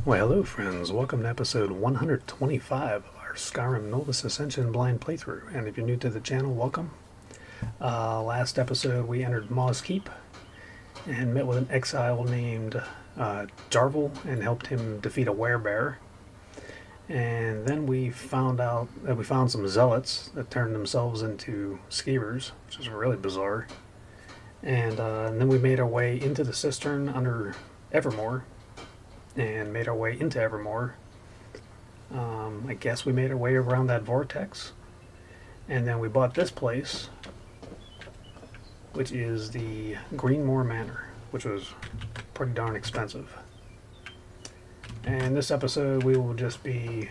Well, hello friends, welcome to episode 125 of our Skyrim Nolvus Ascension blind playthrough. And if you're new to the channel, welcome. Last episode we entered Maw's Keep and met with an exile named Jarvel and helped him defeat a werebear. And then we found out that we found some zealots that turned themselves into skeevers, which is really bizarre. And then we made our way into the cistern under Evermore and made our way into Evermore. I guess we made our way around that vortex. And then we bought this place, which is the Greenmoor Manor, which was pretty darn expensive. And this episode we will just be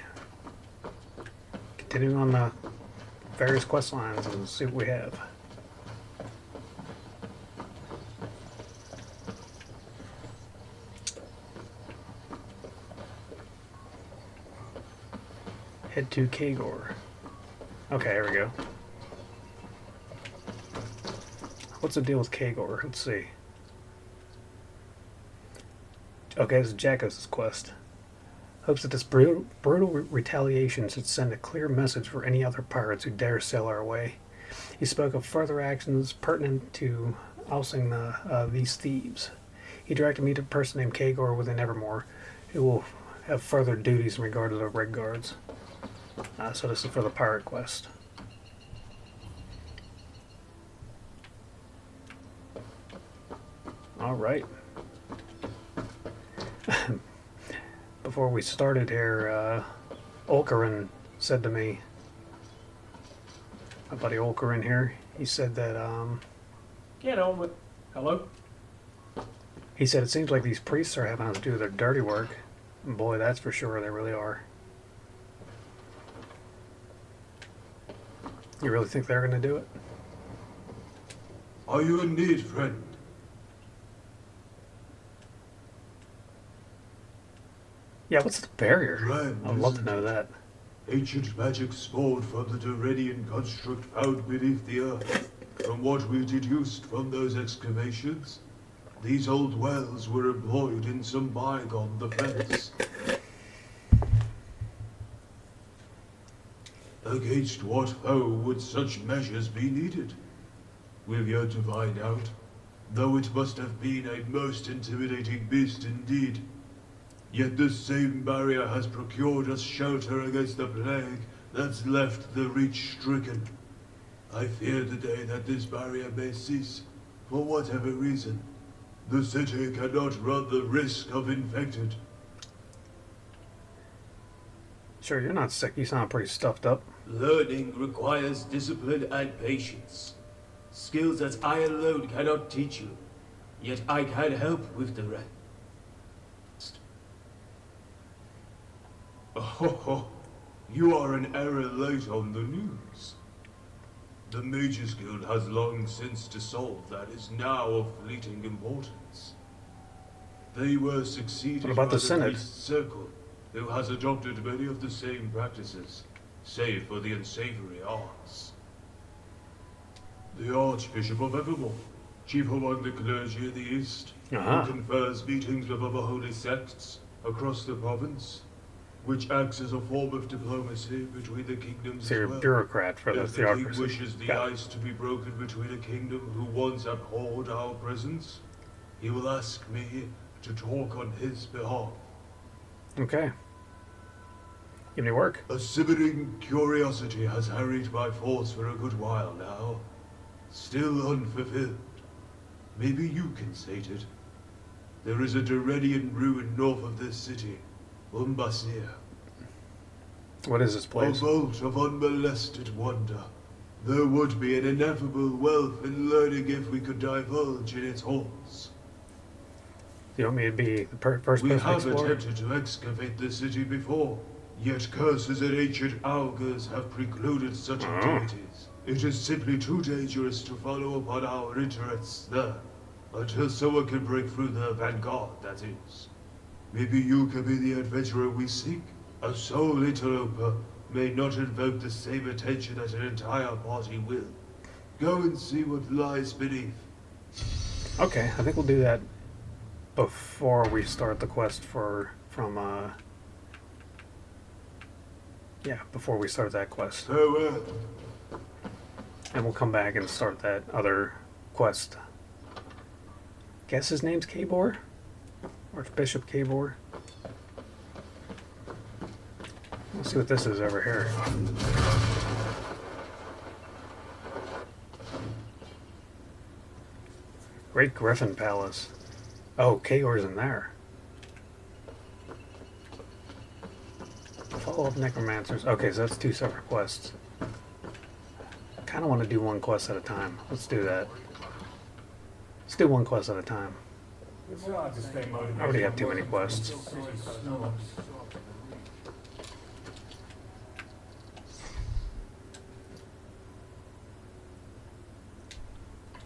continuing on the various quest lines and see what we have. Head to Kagor. Okay, here we go. What's the deal with Kagor? Let's see. Okay, this is Jakos' quest. Hopes that this brutal retaliation should send a clear message for any other pirates who dare sail our way. He spoke of further actions pertinent to ousting these thieves. He directed me to a person named Kagor within Evermore, who will have further duties in regard to the Red Guards. So this is for the pirate quest. Alright. Before we started here, Olkarin said to me, my buddy Olkarin here, he said that, Get on with... Hello? he said it seems like these priests are having us do their dirty work. And boy, that's for sure, they really are. You really think they're going to do it? Are you in need, friend? Yeah, what's the barrier? Grand, I'd love to isn't know it? that. Ancient magic spawned from the Dirennian construct found beneath the earth. From what we deduced from those excavations, these old wells were employed in some bygone defense. Against what foe would such measures be needed? We've yet to find out, though it must have been a most intimidating beast indeed. Yet this same barrier has procured us shelter against the plague that's left the Reach stricken. I fear the day that this barrier may cease, for whatever reason. The city cannot run the risk of infected. Sure, you're not sick. You sound pretty stuffed up. Learning requires discipline and patience. Skills that I alone cannot teach you. Yet I can help with the rest. Oh, you are an error late on the news. The Mages Guild has long since dissolved that is now of fleeting importance. They were succeeded What about by the Synod? Priest Circle, who has adopted many of the same practices, save for the unsavory arts. The Arch-Bishop of Evermore, chief among the clergy in the East, Uh-huh. who confers meetings with other holy sects across the province, which acts as a form of diplomacy between the kingdoms So you're as a well. bureaucrat for the If the king theocracy. wishes the Got it. ice to be broken between a kingdom who once abhorred our presence, he will ask me to talk on his behalf. Okay. Give me work. A simmering curiosity has harried my thoughts for a good while now, still unfulfilled. Maybe you can sate it. There is a Dirennian ruin north of this city, Ubasir. What is this A place? vault of unmolested wonder. There would be an ineffable wealth in learning if we could divulge in its halls. You want me to be the first We person to have explore? attempted to excavate the city before, yet curses and ancient augurs have precluded such activities. It is simply too dangerous to follow upon our interests there, until someone can break through the vanguard, that is. Maybe you can be the adventurer we seek. A sole interloper may not invoke the same attention that an entire party will. Go and see what lies beneath. Okay, I think we'll do that before we start the quest for from, yeah, before we start that quest. Farewell. And we'll come back and start that other quest. Guess his name's Kabor? Arch-Bishop Kabor. Let's see what this is over here. Great Griffin Palace. Oh, Kaor's in there. Follow up Necromancers. Okay, so that's 2 separate quests. Kind of want to do 1 quest at a time. Let's do that. Let's do 1 quest at a time. It's hard to stay motivated. I already have too many quests.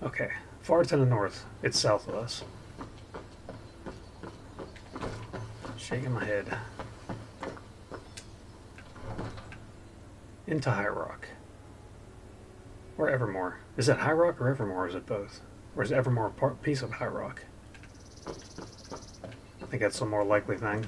Okay, far to the north. It's south of us. Shaking my head. Into High Rock. Or Evermore. Is it High Rock or Evermore, or is it both? Or is Evermore a piece of High Rock? I think that's the more likely thing.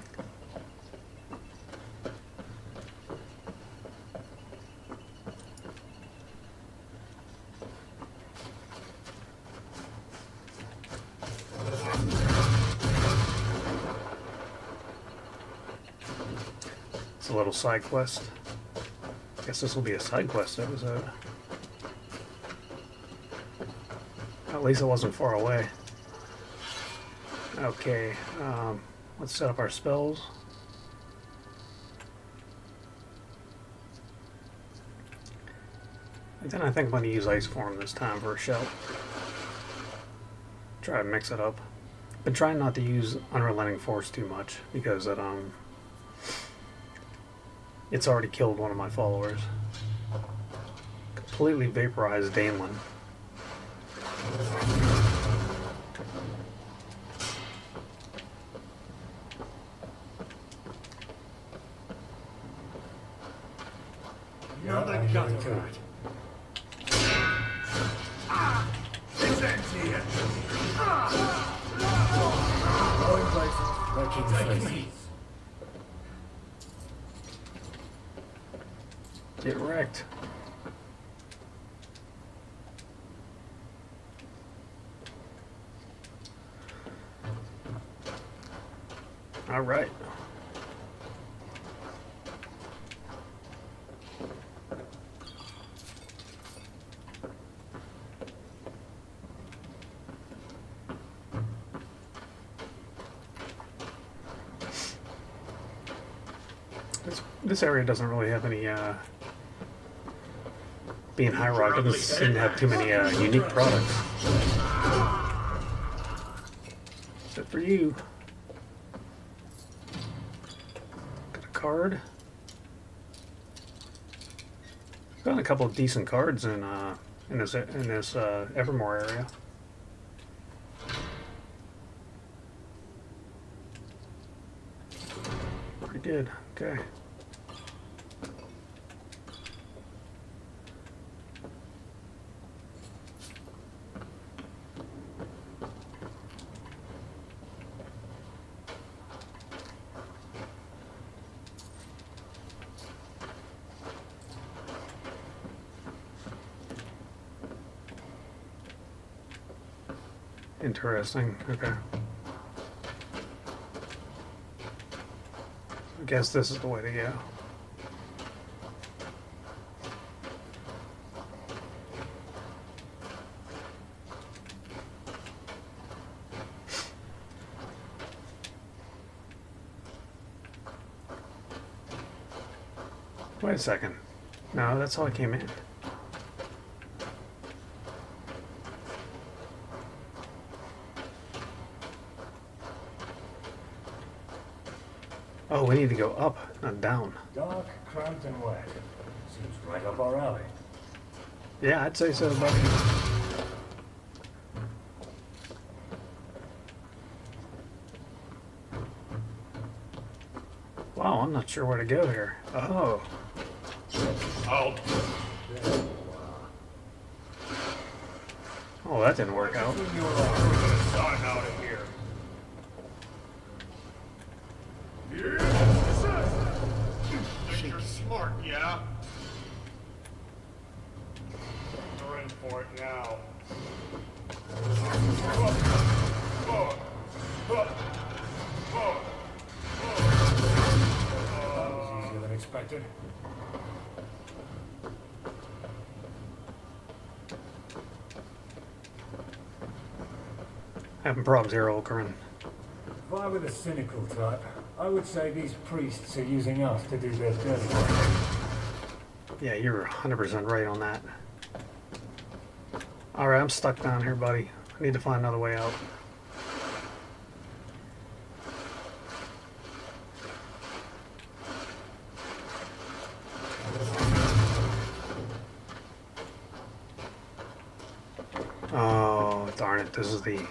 It's a little side quest. Guess this will be a side quest episode. At least it wasn't far away. Okay, let's set up our spells. And then I think I'm going to use Ice Form this time for a shout. Try to mix it up. Been trying not to use Unrelenting Force too much because it's already killed one of my followers. Completely vaporized Daemon. You're the gut of it. This ends here. Going places. Taking places. Get wrecked. All right. This area doesn't really have any, being High Rock, it doesn't seem to have too many unique products. Except for you. Got a card. Got a couple of decent cards in this Evermore area. Pretty good. Okay. Interesting. Okay. I guess this is the way to go. Wait a second. No, that's how I came in. Oh, we need to go up, not down. Dark, cramped, and wet. Seems right up our alley. Yeah, I'd say so, buddy. Wow, I'm not sure where to go here. Oh. Out. Oh, that didn't work out. You're out of here. smart, yeah? You're in for it now. That was easier than expected. Having problems here, Olkarin. If I were the cynical type, I would say these priests are using us to do their dirty work. Yeah, you're 100% right on that. Alright, I'm stuck down here, buddy. I need to find another way out. Oh, darn it. This is the...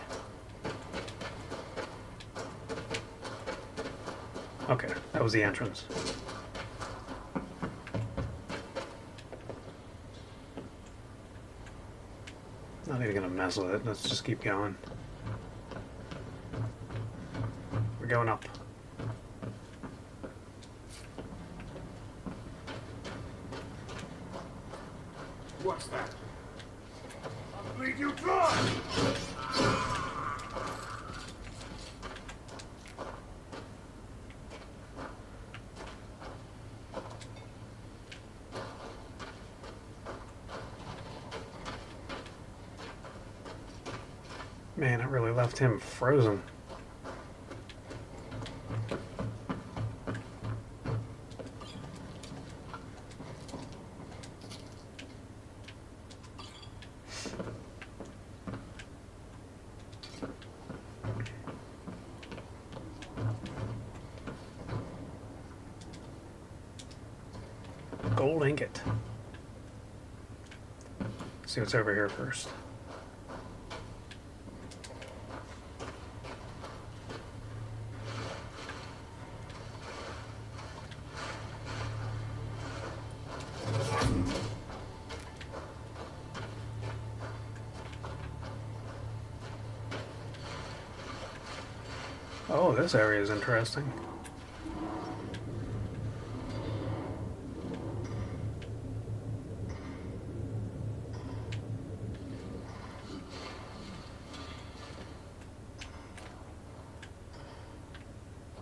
Okay, that was the entrance. Not even gonna mess with it. Let's just keep going. We're going up. What's that? I'll bleed you dry! Man, it really left him frozen. Gold ingot. Let's see what's over here first. Oh, this area is interesting.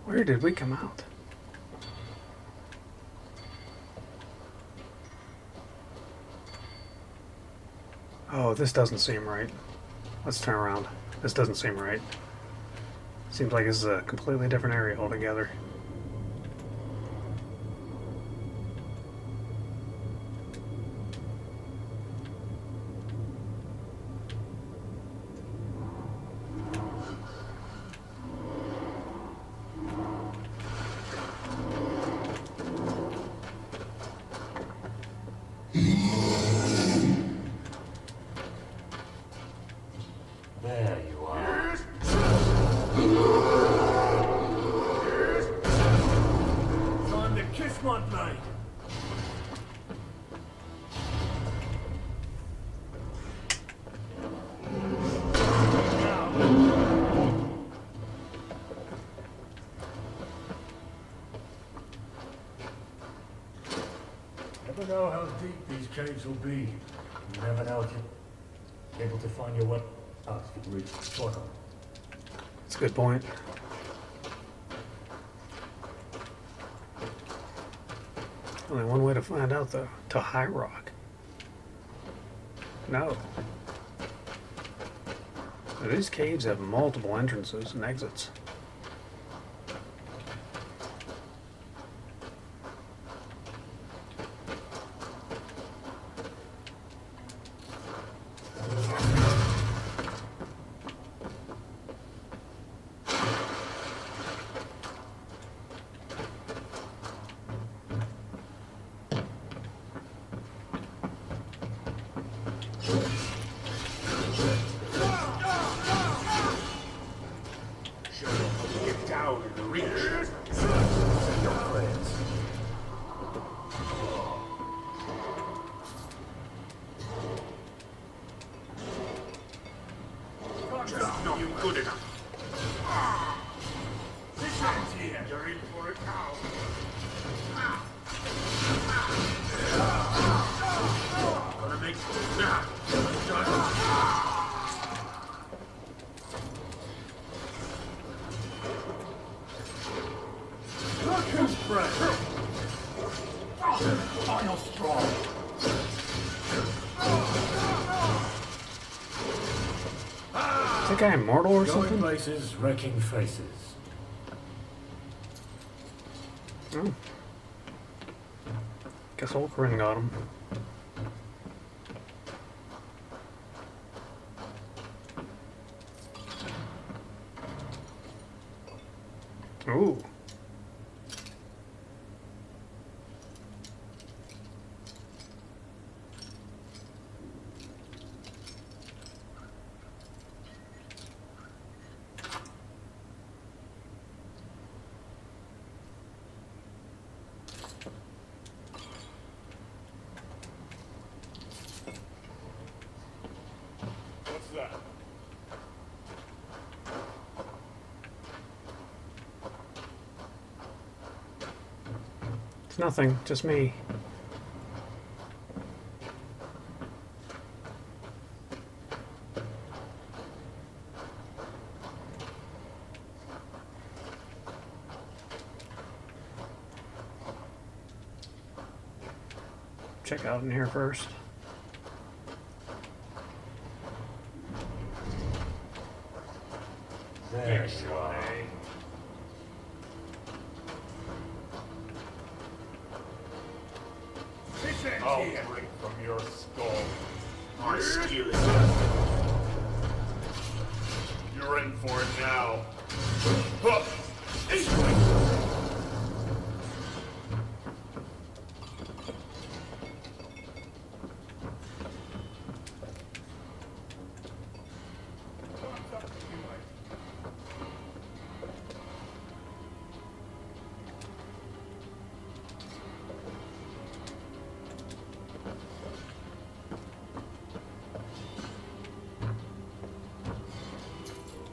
Where did we come out? Oh, this doesn't seem right. Let's turn around. This doesn't seem right. Seems like this is a completely different area altogether. There you are. Time to kiss my blade. Never know how deep these caves will be. You never know if you're able to find your way. Oh, you can reach the bottom. That's a good point. Only one way to find out, though. To High Rock. No. Now, these caves have multiple entrances and exits. Down in the reach. Send your prayers. Just not you good enough. This ends here. You're in for it now. Look who's fresh! Final straw! Is that guy immortal or Going something? places, wrecking faces. Oh. Guess Ulcarin got him. Ooh. What's that? It's nothing, just me. Check out in here first. There you are. I'll drink from your skull. My skill is You're in for it now. Huh.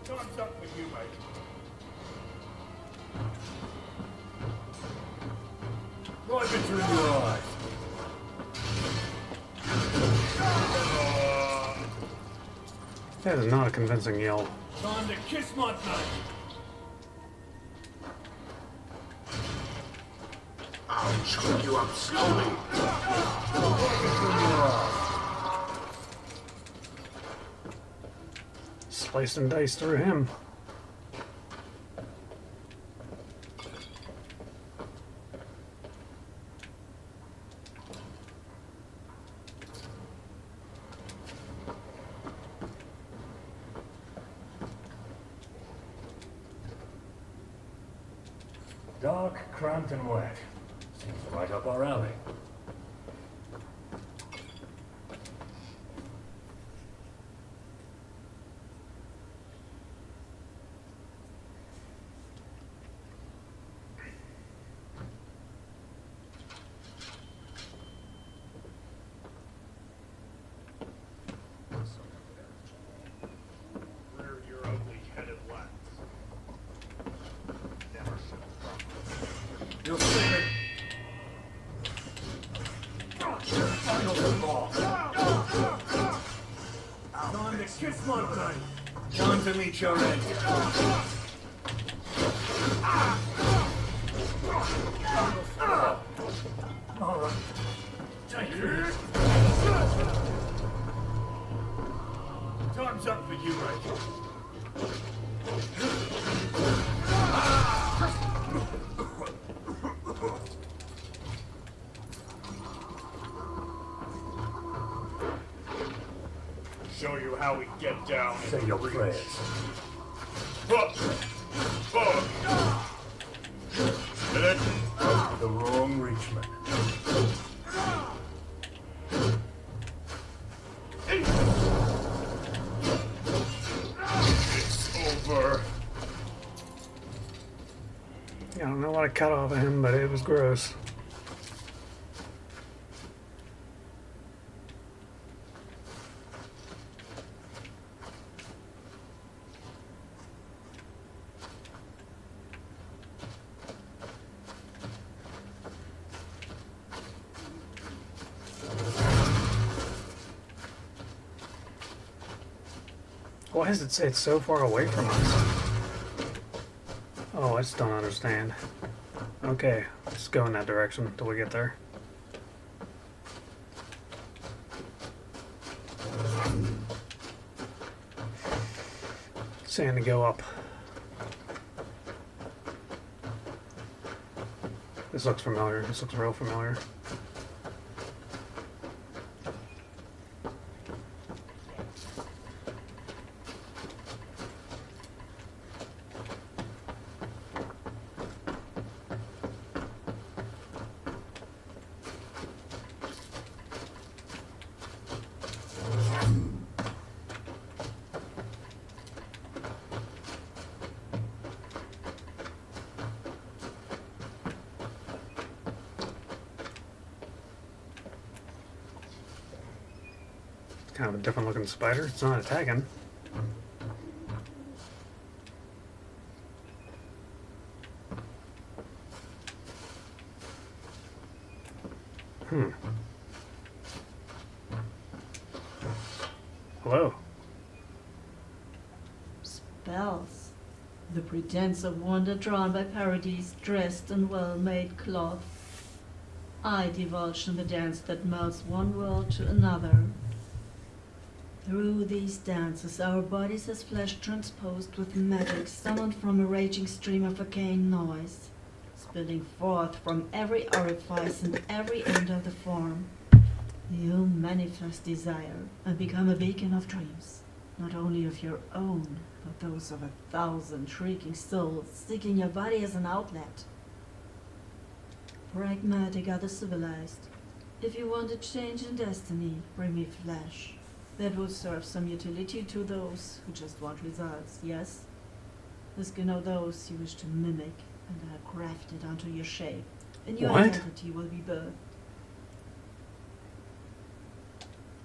Time's up for you, mate. Right between your eyes. That is not a convincing yell. Time to kiss my face. I'll choke you up slowly. Right between your eyes. Sliced and diced through him. Dark, cramped, and wet. Seems right up our alley. Rear your ugly-headed lads. Never should have come. You'll see me. Final straw. Time to kiss my face. Time to meet your end. All right. Take it. Time's up for you, Rachel. Show you how we get down. Say and your reach. prayers. Huh. Huh. Hit it. The wrong Reachman. It's over. I don't know what I cut off of him, but it was gross. Why does it say it's so far away from us? Oh, I just don't understand. Okay, let's go in that direction until we get there. Saying to go up. This looks familiar. This looks real familiar. Kind of a different looking spider. It's not attacking. Hello. Spells. The pretense of wonder drawn by parodies dressed in well-made cloth. I divulge in the dance that melts one world to another. Through these dances, our bodies as flesh transposed with magic summoned from a raging stream of arcane noise, spilling forth from every orifice and every end of the form. You manifest desire and become a beacon of dreams, not only of your own, but those of 1,000 shrieking souls seeking your body as an outlet. Pragmatic are the civilized. If you want a change in destiny, bring me flesh. That will serve some utility to those who just want results, yes? The skin of those you wish to mimic and are grafted onto your shape. And your What? identity will be birthed.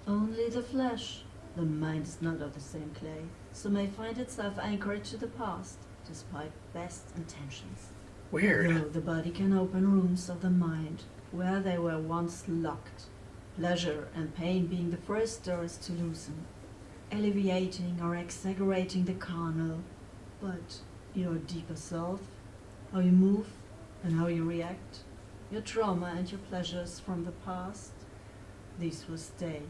Only the flesh. The mind is not of the same clay, so may find itself anchored to the past, despite best intentions. Weird. Though the body can open rooms of the mind, where they were once locked. Pleasure and pain being the first doors to loosen, alleviating or exaggerating the carnal, but your deeper self, how you move and how you react, your trauma and your pleasures from the past, these will stay.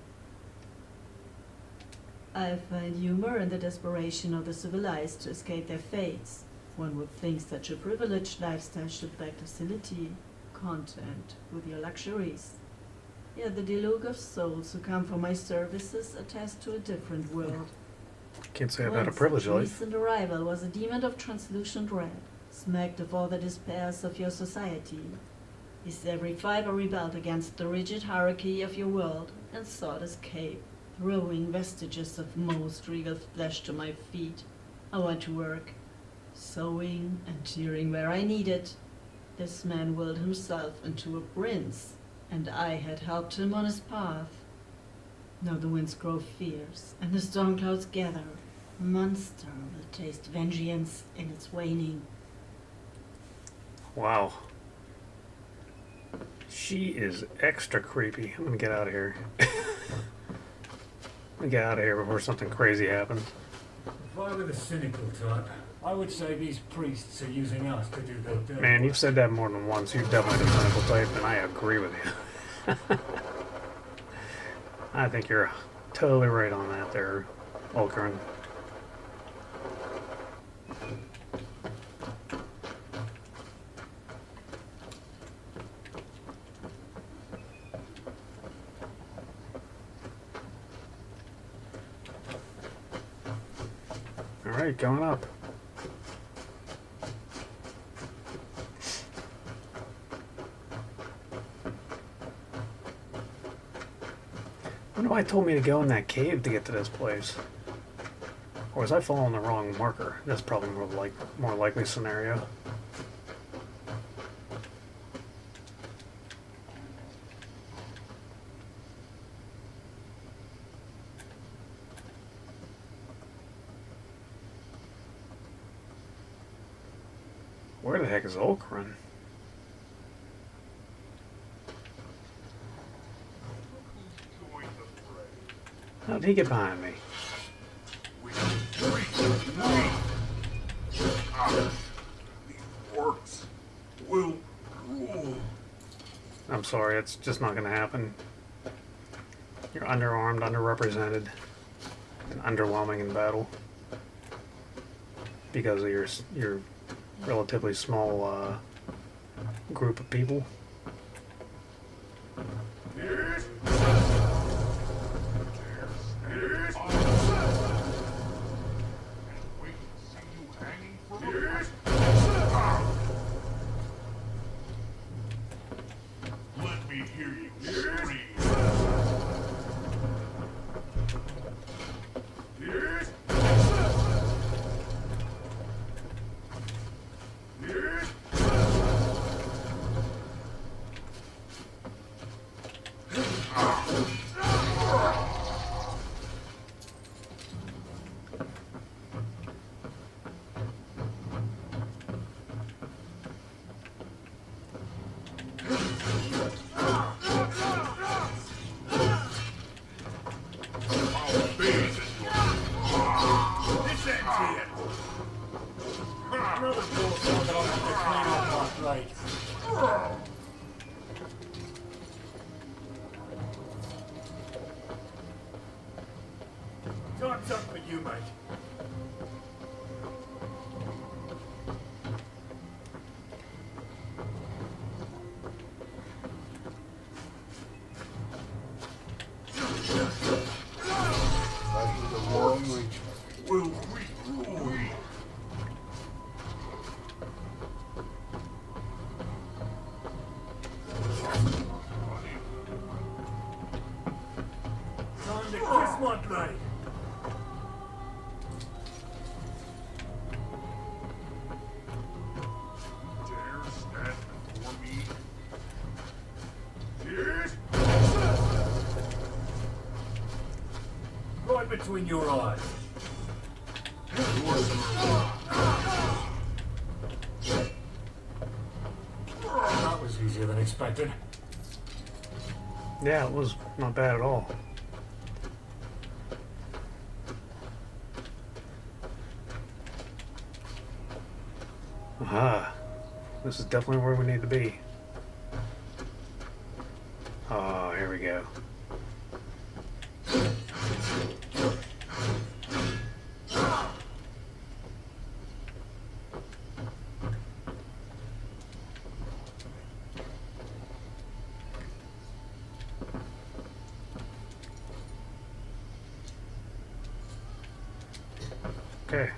I find humor in the desperation of the civilized to escape their fates. One would think such a privileged lifestyle should beg docility, content with your luxuries. Yet the deluge of souls who come for my services attest to a different world. Can't say I've had a Once, privileged life. recent arrival was a demon of translucent red, smacked of all the despairs of your society. His every fiber rebelled against the rigid hierarchy of your world and sought escape, throwing vestiges of most regal flesh to my feet. I went to work, sewing and tearing where I needed. This man willed himself into a prince, and I had helped him on his path. Now the winds grow fierce, and the storm clouds gather. A monster will taste vengeance in its waning. Wow. She is extra creepy. I'm gonna get out of here. I'm gonna get out of here before something crazy happens. If I were the cynical type, I would say these priests are using us to do their dirty Man, you've work. said that more than once. You're definitely the cynical type, and I agree with you. I think you're totally right on that there, Ulcarin. Alright, going up. Wonder why it told me to go in that cave to get to this place. Or was I following the wrong marker? That's probably more likely scenario. Where the heck is Ulcarin? How'd he get behind me? will... I'm sorry, it's just not going to happen. You're underarmed, underrepresented, and underwhelming in battle because of your relatively small group of people. Let me hear you scream. Another bullshit that I'll have to clean up off right. Time's up for you, mate. After the long reach, will we? Time to kiss my blade. Dare stand before me? Yes? Right between your eyes. That was easier than expected. Yeah, it was not bad at all. Aha. This is definitely where we need to be. Oh, here we go. Okay.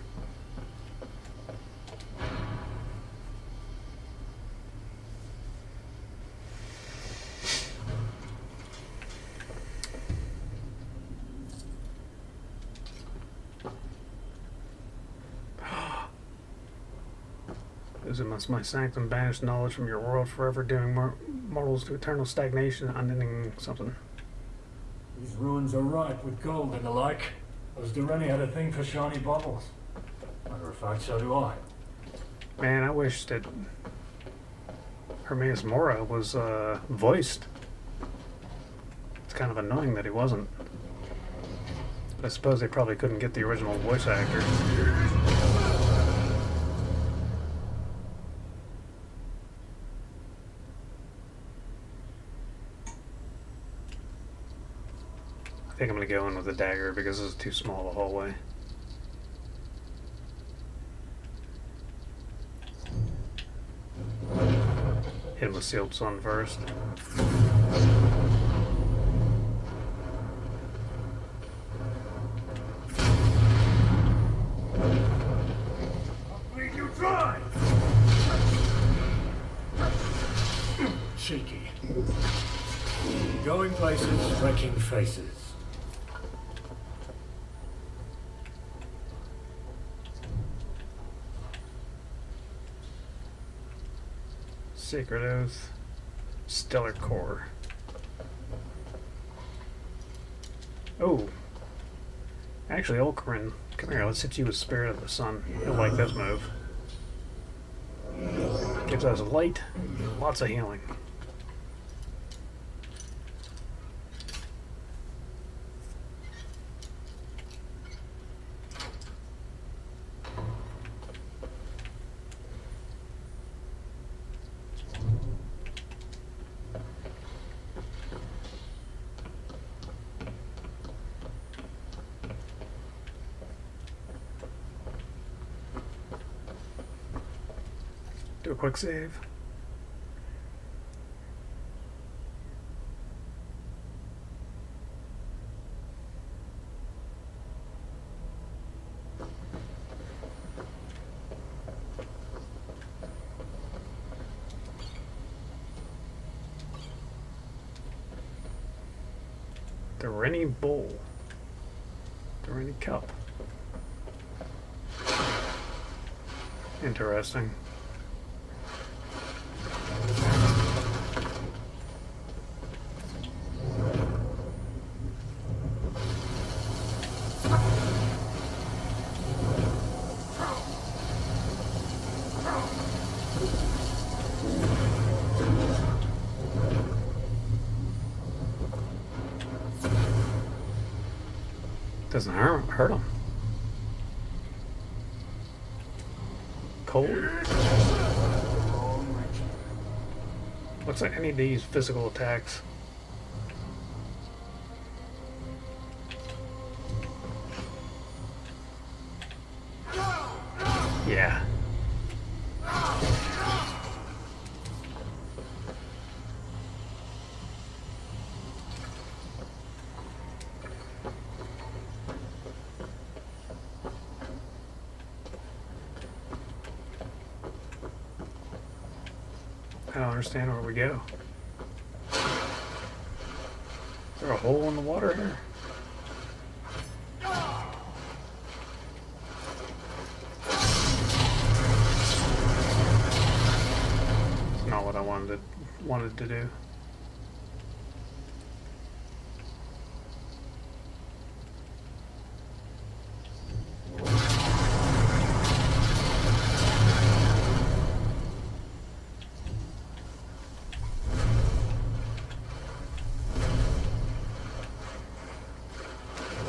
Is it must my sanctum banish knowledge from your world forever, dooming mortals to eternal stagnation, unending something? These ruins are ripe with gold and the like. Those Dirennian had a thing for shiny baubles. Matter of fact, so do I. Man, I wish that Hermaeus Mora was voiced. It's kind of annoying that he wasn't. But I suppose they probably couldn't get the original voice actor. I think I'm going to go in with a dagger because this is too small of a hallway. Hit him with Sealed Sun first. Make you try! Cheeky. Going places, wrecking faces. Sacred Oath, Stellar Core. Oh, actually, Ulcarin, come here. Let's hit you with Spirit of the Sun. You'll like this move. Gives us light, lots of healing. Do a quick save. Dirennian bowl. Dirennian cup. Interesting. Doesn't hurt them. Cold. Looks like I need to use physical attacks. Yeah. I don't understand where we go. Is there a hole in the water here? It's not what I wanted to do.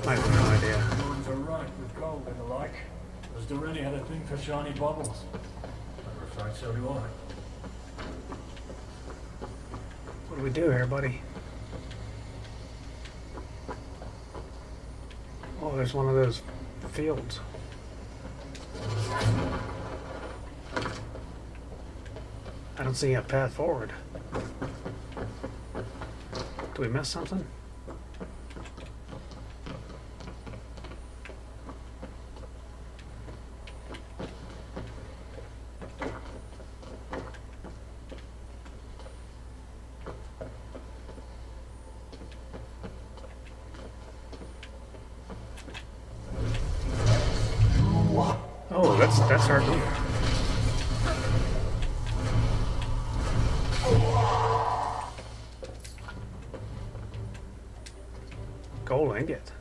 I have no idea. Lords are right with gold and the like. Those Dirennian had a thing for shiny bubbles. Matter of fact, so do I. What do we do here, buddy? Oh, there's one of those fields. I don't see a path forward. Do we miss something? Oh, that's hard to do. Gold ingot.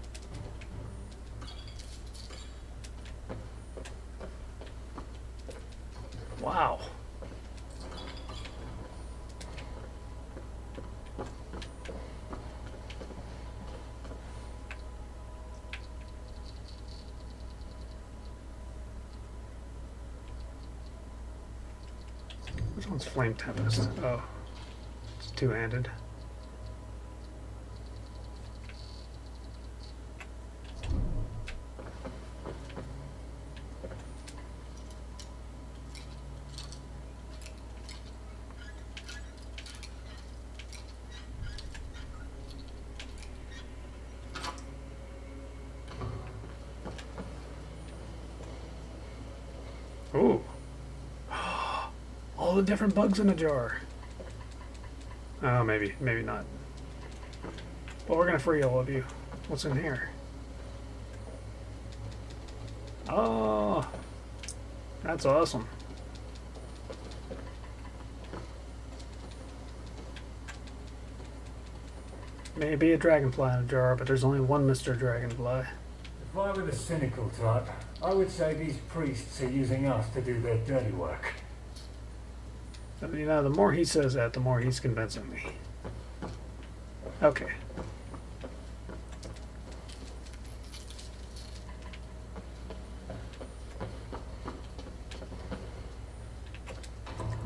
Wow. Which one's Flame Tempest? Oh, it's two-handed. Ooh. All the different bugs in a jar. Oh, maybe not. But we're gonna free all of you. What's in here? Oh, that's awesome. Maybe a dragonfly in a jar, but there's only one Mr. Dragonfly. If I were the cynical type, I would say these priests are using us to do their dirty work. You know, the more he says that, the more he's convincing me. Okay.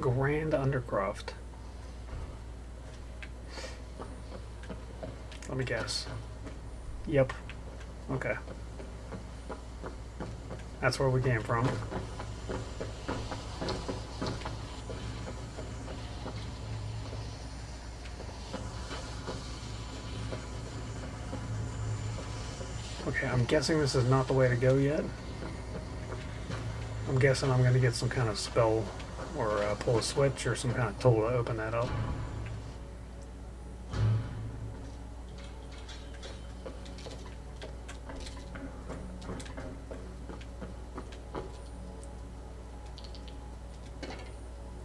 Grand Undercroft. Let me guess. Yep. Okay. That's where we came from. Okay, I'm guessing this is not the way to go yet. I'm guessing I'm going to get some kind of spell or pull a switch or some kind of tool to open that up.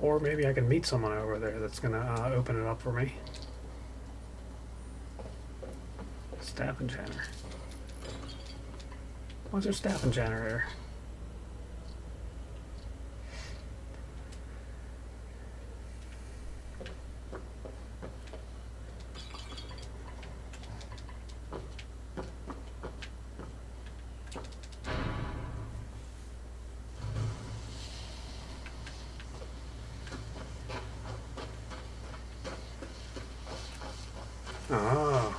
Or maybe I can meet someone over there that's going to open it up for me. Staff enchanter. Why's there staff enchanter there? Ah.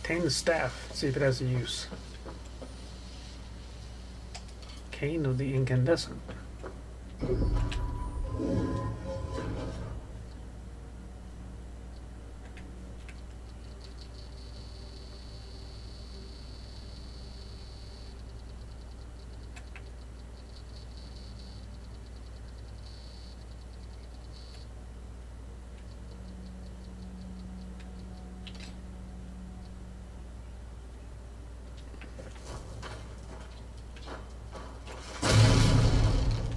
Tame the staff, see if it has a use. Cane of the Incandescent.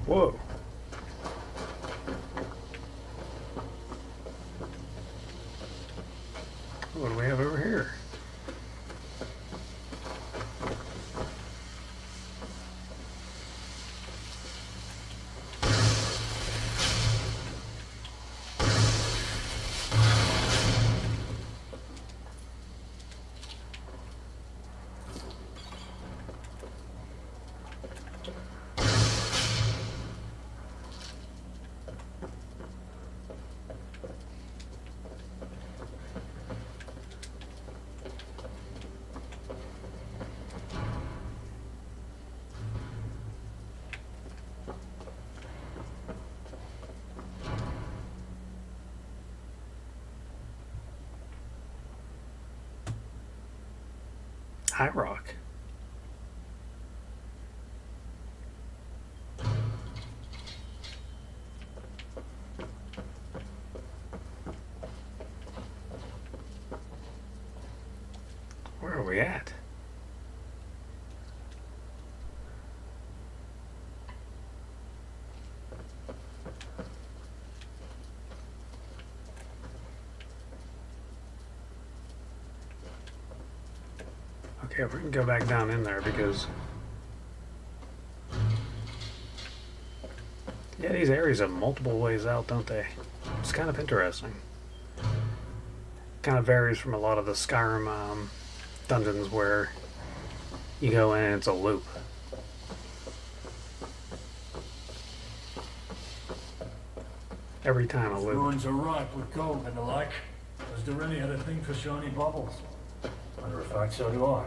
Whoa. What do we have over here? High rock. Where are we at? Okay, we're gonna go back down in there because yeah, these areas have multiple ways out, don't they? It's kind of interesting. Kind of varies from a lot of the Skyrim dungeons where you go in and it's a loop. Every time a These loop. ruins are ripe with gold and the like. Does Dirennian had a thing for shiny bubbles? Matter of fact, so do I.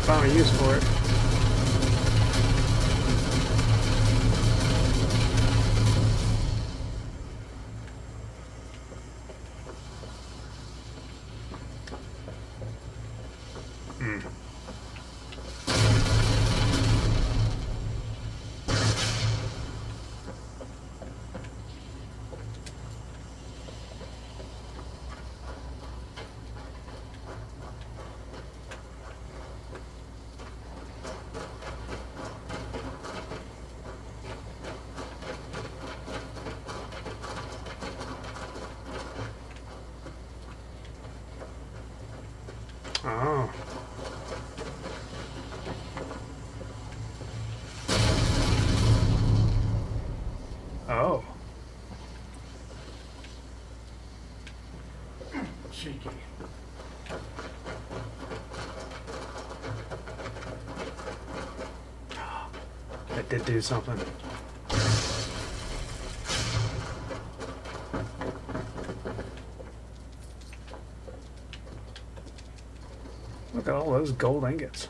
Found a use for it. Oh. Cheeky. That did do something. Look at all those gold ingots.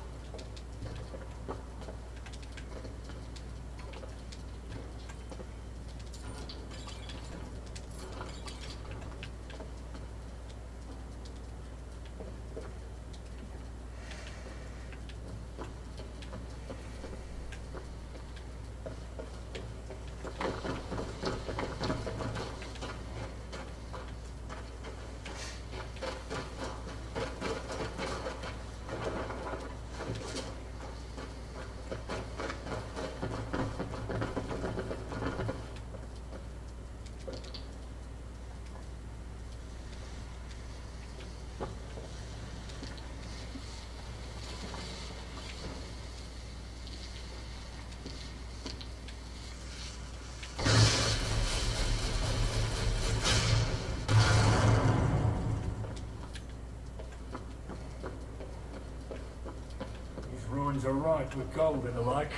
Ruins are ripe with gold and the like.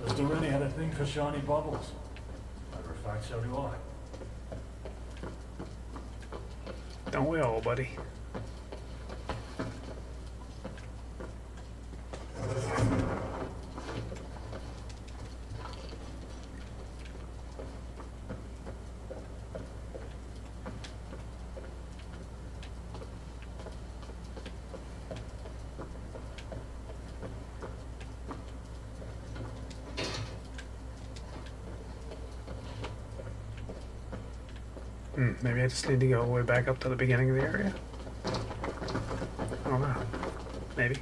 Does Dirennian had a thing for shiny bubbles? Matter of fact, so do I. Don't we all, buddy? Maybe I just need to go all the way back up to the beginning of the area. I don't know. Maybe.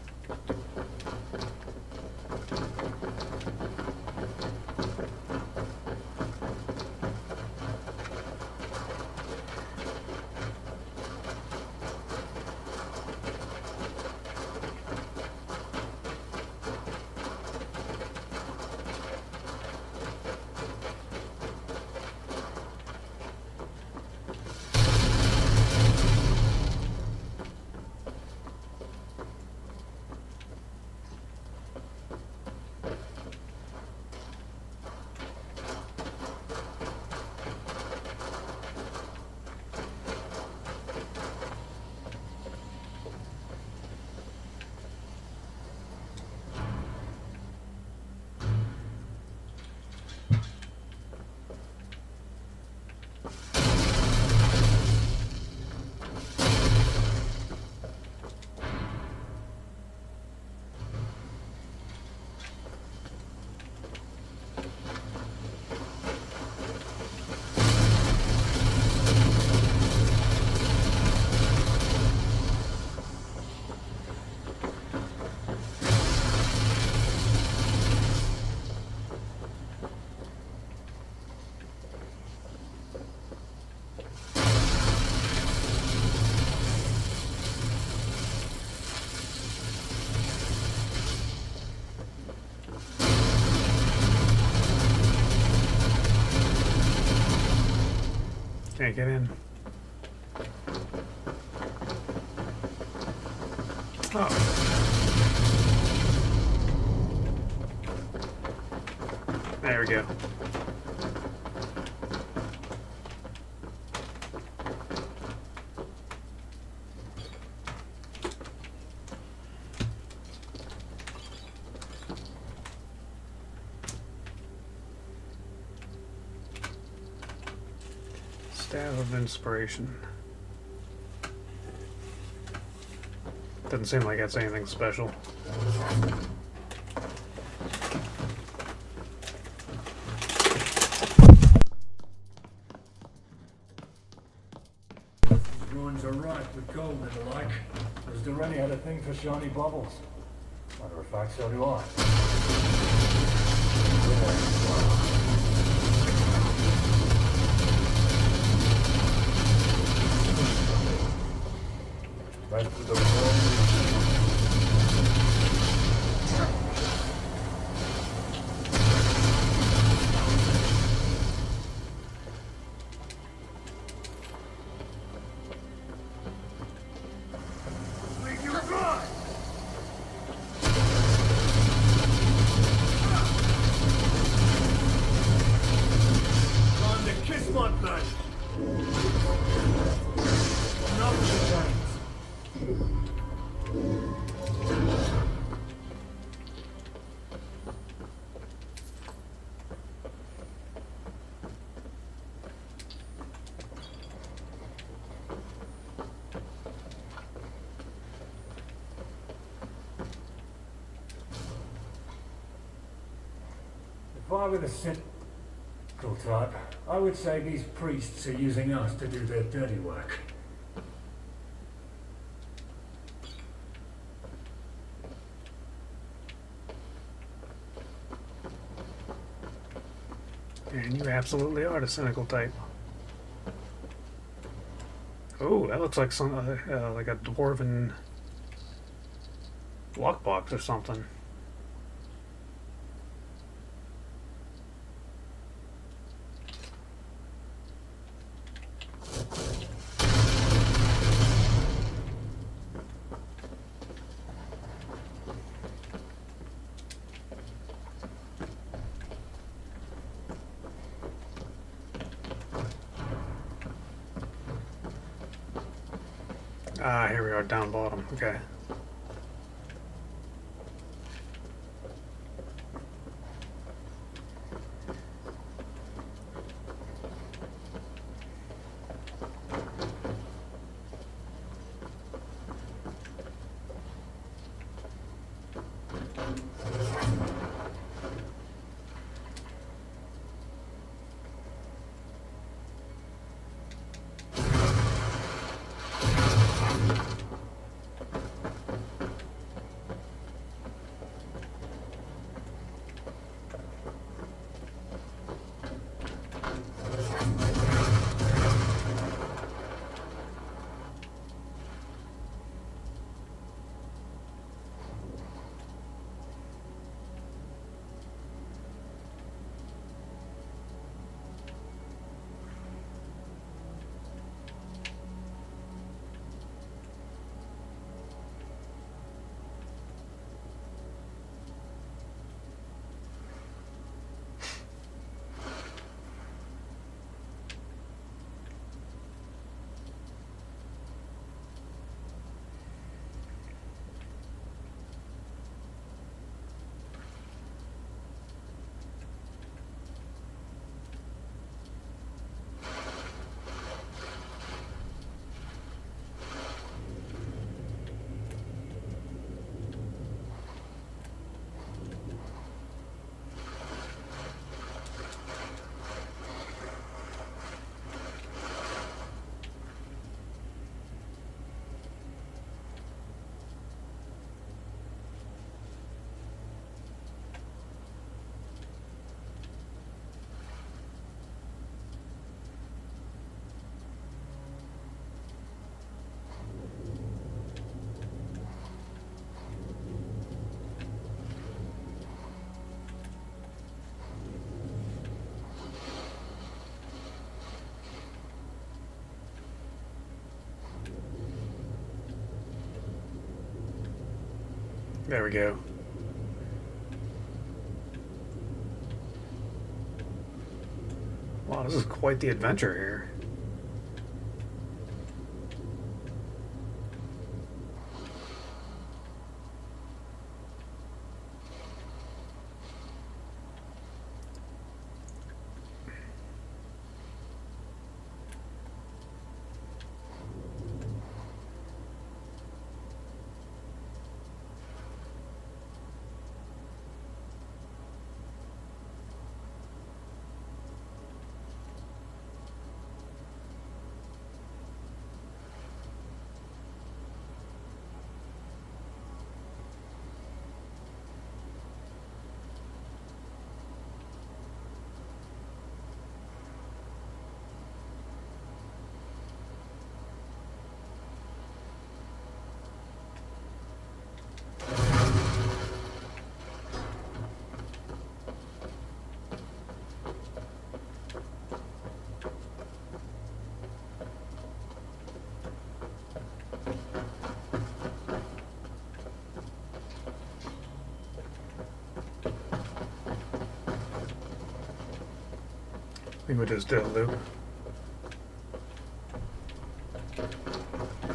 Can't get in. Oh. There we go. Staff of Inspiration. Doesn't seem like that's anything special. These ruins are ripe with gold and the like. Does Dirennian had a thing for shiny bubbles? Matter of fact, so do I. Right to the men! Enough of the chains! If I were the cynical type, I would say these priests are using us to do their dirty work. And you absolutely are the cynical type. Oh, that looks like some like a dwarven lockbox or something. Ah, here we are, down bottom. Okay. There we go. Wow, this is quite the adventure here. I think we just did a loop.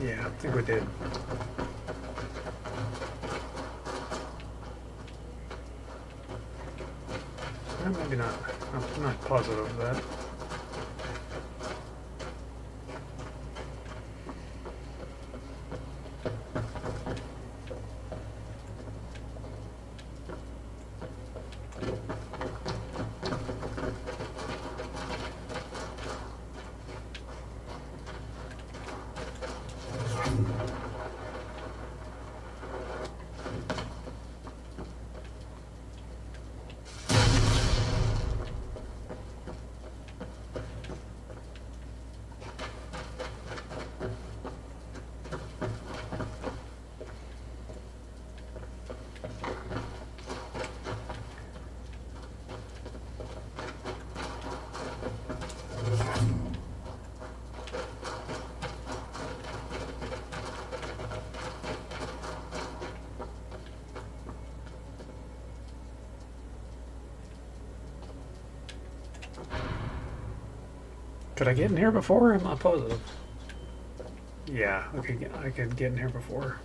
Yeah, I think we did. Maybe not. I'm not positive of that. Could I get in here before? I'm not positive. Yeah, okay, I could get in here before.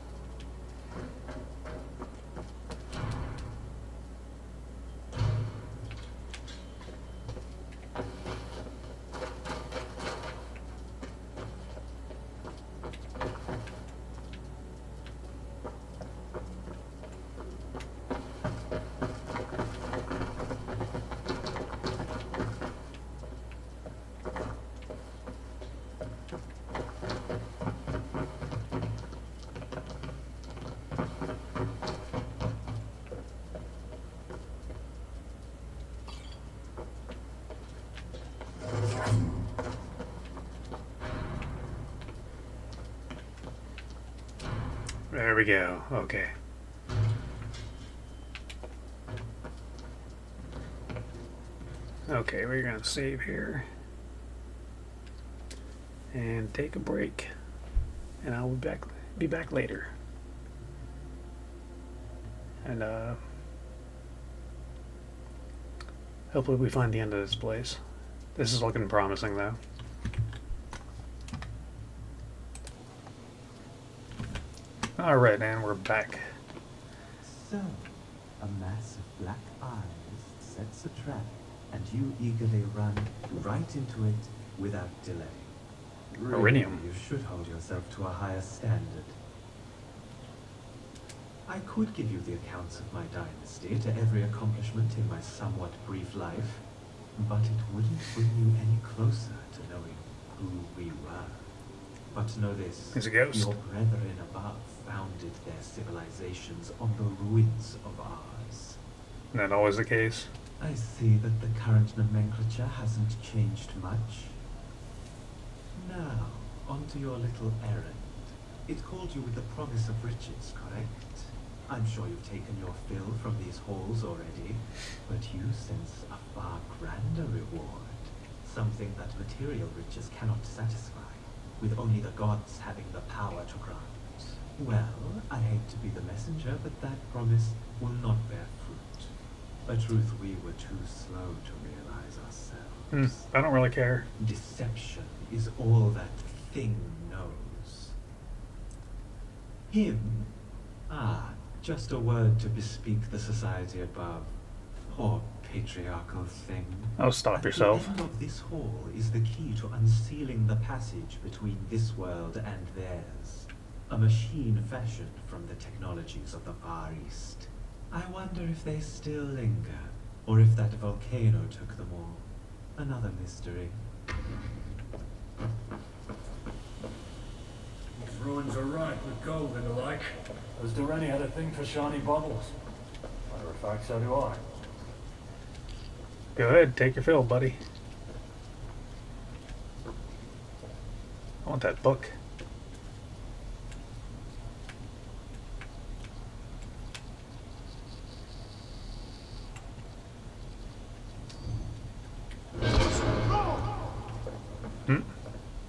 There we go. Okay. Okay, we're gonna save here and take a break, and I'll be back later. And hopefully we find the end of this place. This is looking promising, though. Alright, and we're back. So, a mass of black eyes sets a trap, and you eagerly run right into it without delay. Really, Erinium. you should hold yourself to a higher standard. I could give you the accounts of my dynasty to every accomplishment in my somewhat brief life, but it wouldn't bring you any closer to knowing who we were. But know this, He's a ghost. your brethren above founded their civilizations on the ruins of ours. Isn't that always the case? I see that the current nomenclature hasn't changed much. Now, on to your little errand. It called you with the promise of riches, correct? I'm sure you've taken your fill from these halls already, but you sense a far grander reward. Something that material riches cannot satisfy, with only the gods having the power to grant. Well, I hate to be the messenger, but that promise will not bear fruit. A truth we were too slow to realize ourselves. I don't really care. Deception is all that thing knows. Him? Ah, just a word to bespeak the society above. Poor patriarchal thing. Oh, stop yourself. At the end of this hall is the key to unsealing the passage between this world and theirs. A machine fashioned from the technologies of the Far East. I wonder if they still linger, or if that volcano took them all. Another mystery. These ruins are ripe with gold and the like. Those Dirennian had a thing for shiny bubbles. Matter of fact, so do I. Go ahead, take your fill, buddy. I want that book.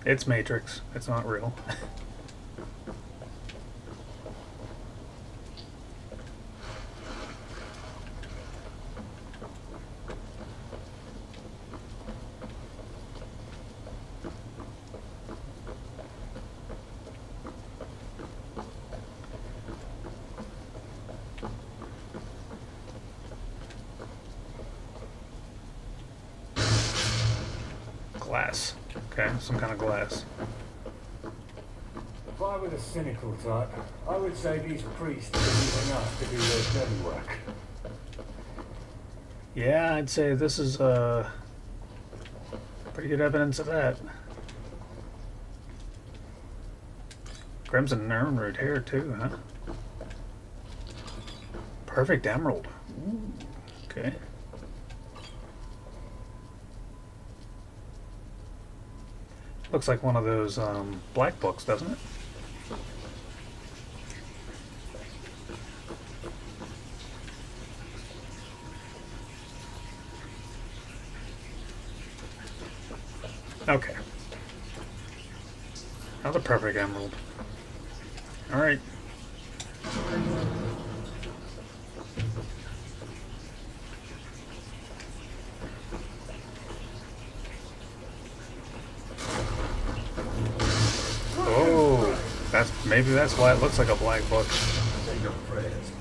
It's Matrix. It's not real. Glass. Okay, some kind of glass. If I were the cynical type, I would say these priests are using us to do their dirty work. Yeah, I'd say this is pretty good evidence of that. Crimson Emerald here too, huh? Perfect emerald. Ooh, okay. Looks like one of those black books, doesn't it? Okay. Another perfect emerald. Alright. Oh, maybe that's why it looks like a black book. Say your prayers.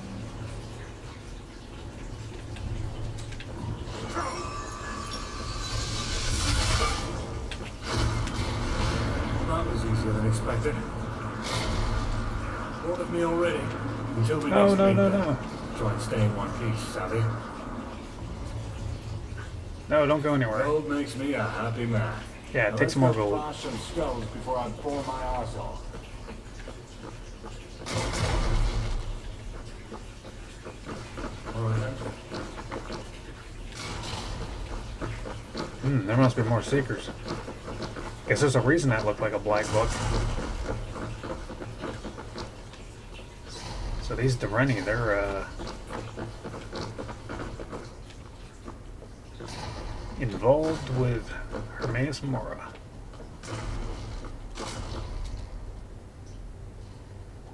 That was easier than expected. Thought of me already. Until we No, next no, meet, no, then. no. Try and stay in one piece, savvy? No, don't go anywhere. Gold makes me a happy man. Yeah, Now take some more let's go gold. flash some skulls before I bore my arse off. Alright then. There must be more seekers. Guess there's a reason that looked like a black book. So these Dirennian, they're involved with Hermaeus Mora.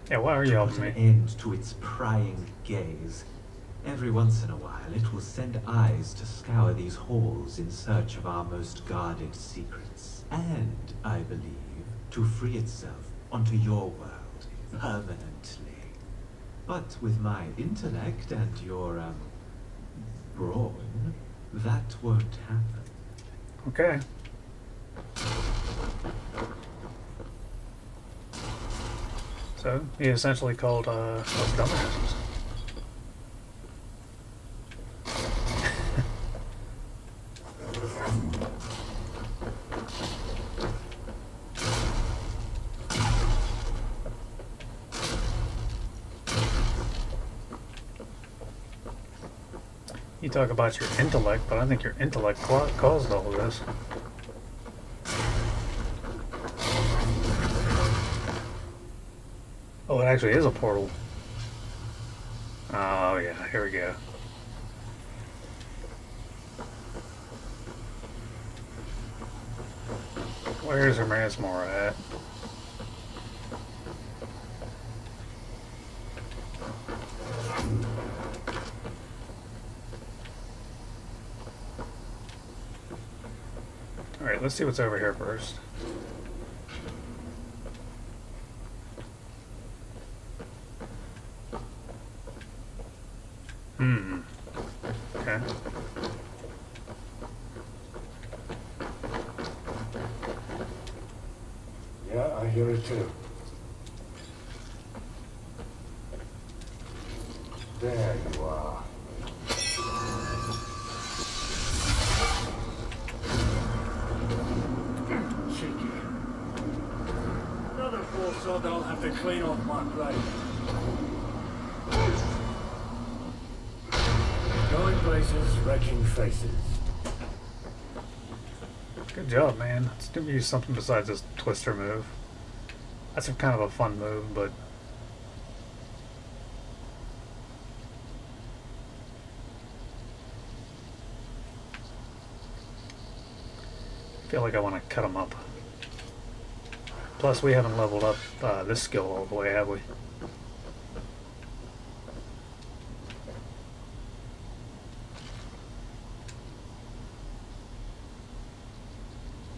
Yeah, why are you To helping put an me? end to its prying gaze, every once in a while it will send eyes to scour these halls in search of our most guarded secrets. And, I believe, to free itself onto your world permanently. But with my intellect and your, brawn, that won't happen. Okay. So, he essentially called us dumbasses. You talk about your intellect, but I think your intellect caused all of this. Oh, it actually is a portal. Oh yeah, here we go. Where's Hermaeus Mora at? Alright, let's see what's over here first. Okay. Yeah, I hear it too. There you are. Cheeky. Another poor sod I'll have to clean off my plate. Going places, wrecking faces. Good job, man. Let's do use something besides this twister move. That's a kind of a fun move, but I feel like I want to cut them up. Plus, we haven't leveled up this skill all the way, have we?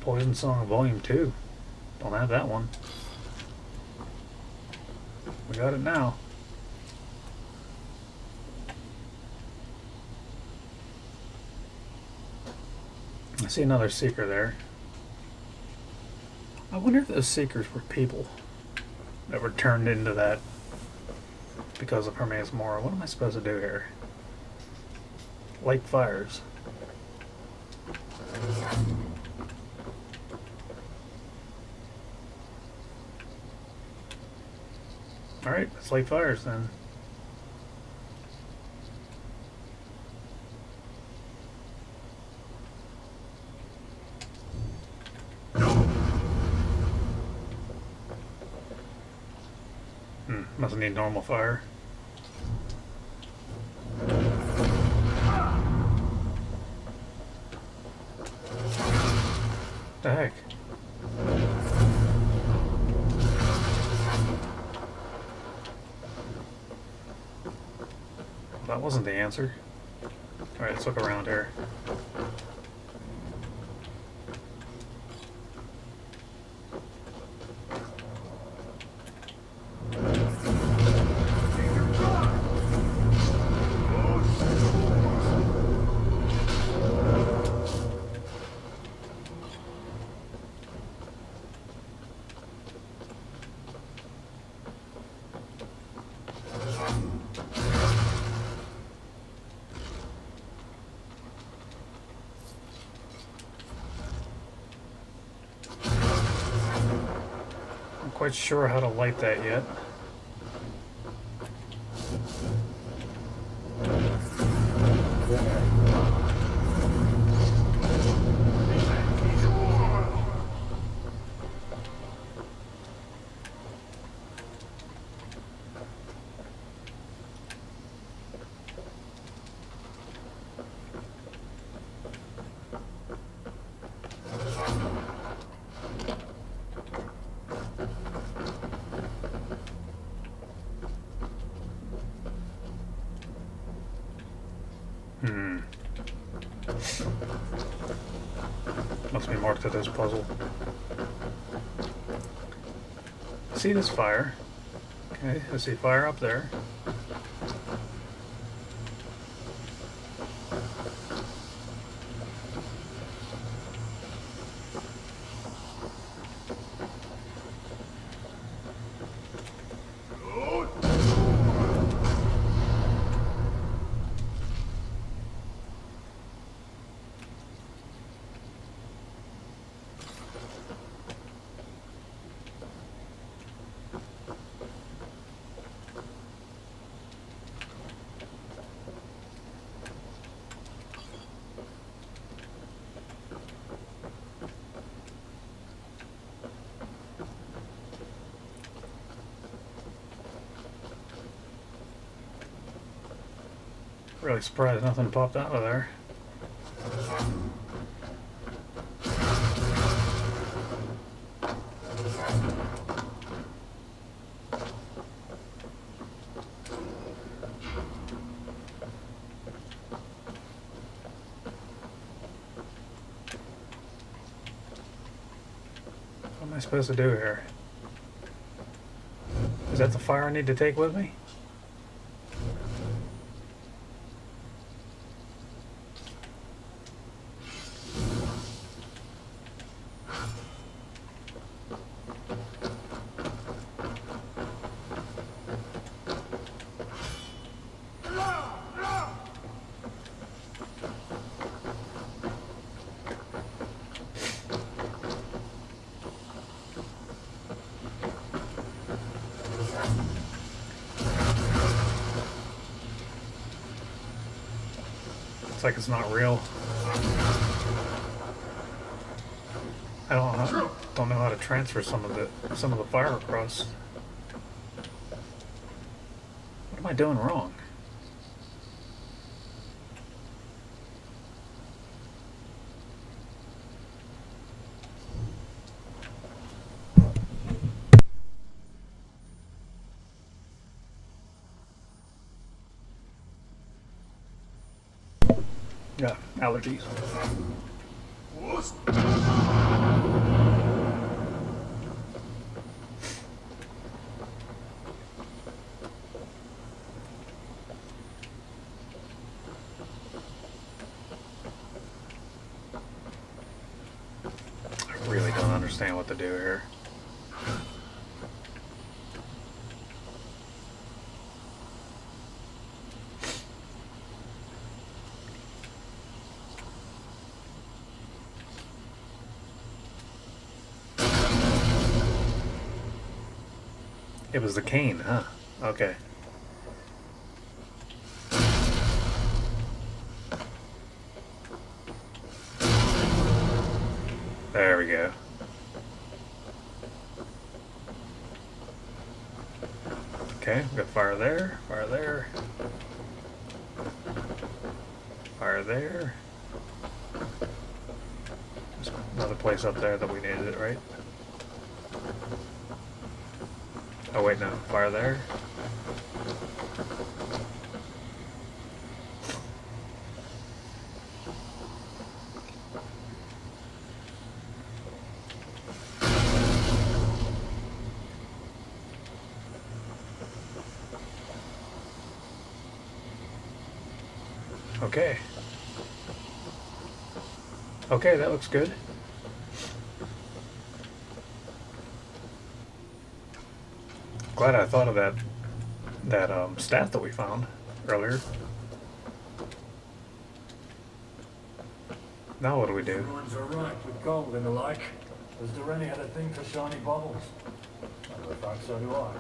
Poison Song Volume 2. Don't have that one. We got it now. I see another seeker there. I wonder if those seekers were people that were turned into that because of Hermes Mora. What am I supposed to do here? Light fires. Alright, let's light fires then. Must need normal fire. The heck? That wasn't the answer. Alright, let's look around here. Quite sure how to light that yet. Must be more to this puzzle. See this fire? Okay, I see fire up there. Really surprised nothing popped out of there. What am I supposed to do here? Is that the fire I need to take with me? Like it's not real. I don't know how to transfer some of the fire across. What am I doing wrong? Yeah, allergies. I really don't understand understand what to do here. It was the cane, huh? Okay. There we go. Okay, we got fire there, fire there, fire there. There's another place up there that we needed it, right? Oh wait, no, fire there. Okay. Okay, that looks good. Glad I thought of that stat that we found earlier. Now what do we do? Ruins are ripe with gold and the like. Does Dirennian had a thing for shiny bubbles? Matter of fact, so do I.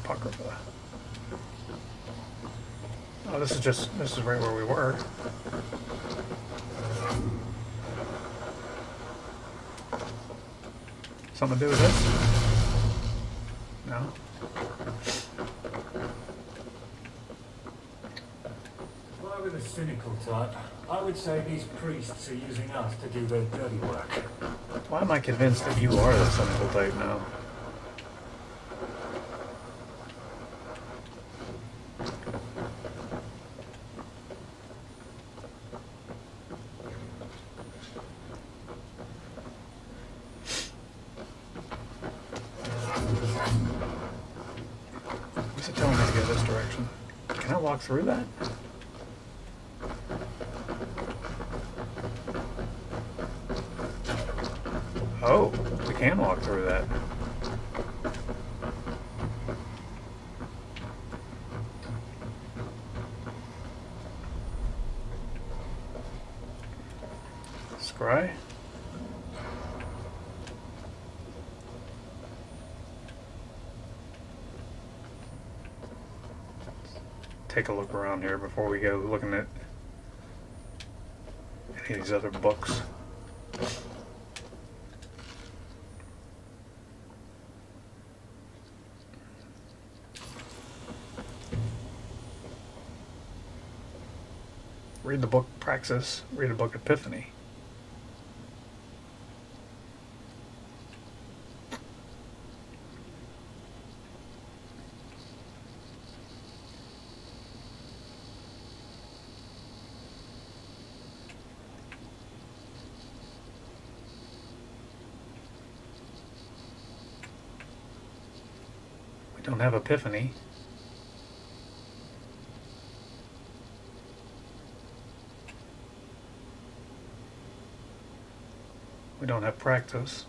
Apocrypha. Oh, this is right where we were. Something to do with this? No? If I were the cynical type, I would say these priests are using us to do their dirty work. Why am I convinced that you are the cynical type now? What's it telling me to go this direction? Can I walk through that? Oh, we can walk through that. Scry? Take a look around here before we go looking at any of these other books. Read the book Praxis, read a book Epiphany. We don't have Epiphany. We don't have Praxis.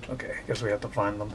Okay, I guess we have to find them.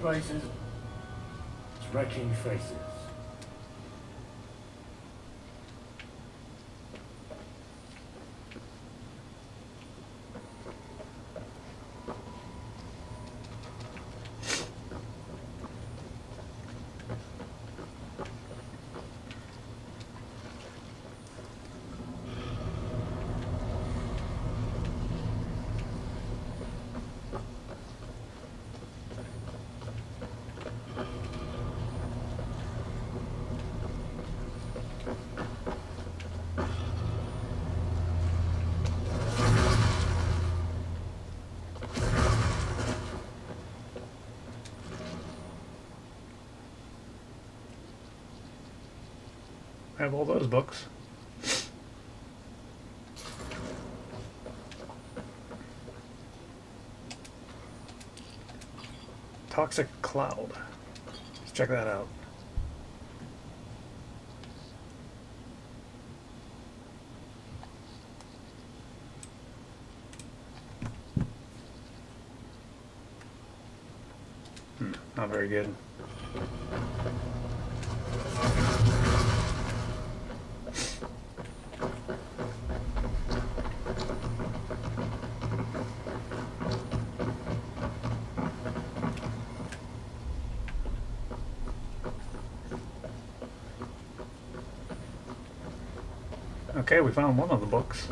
bases, it's wrecking faces. I have all those books. Toxic Cloud. Let's check that out. Not very good. Okay, we found one of the books.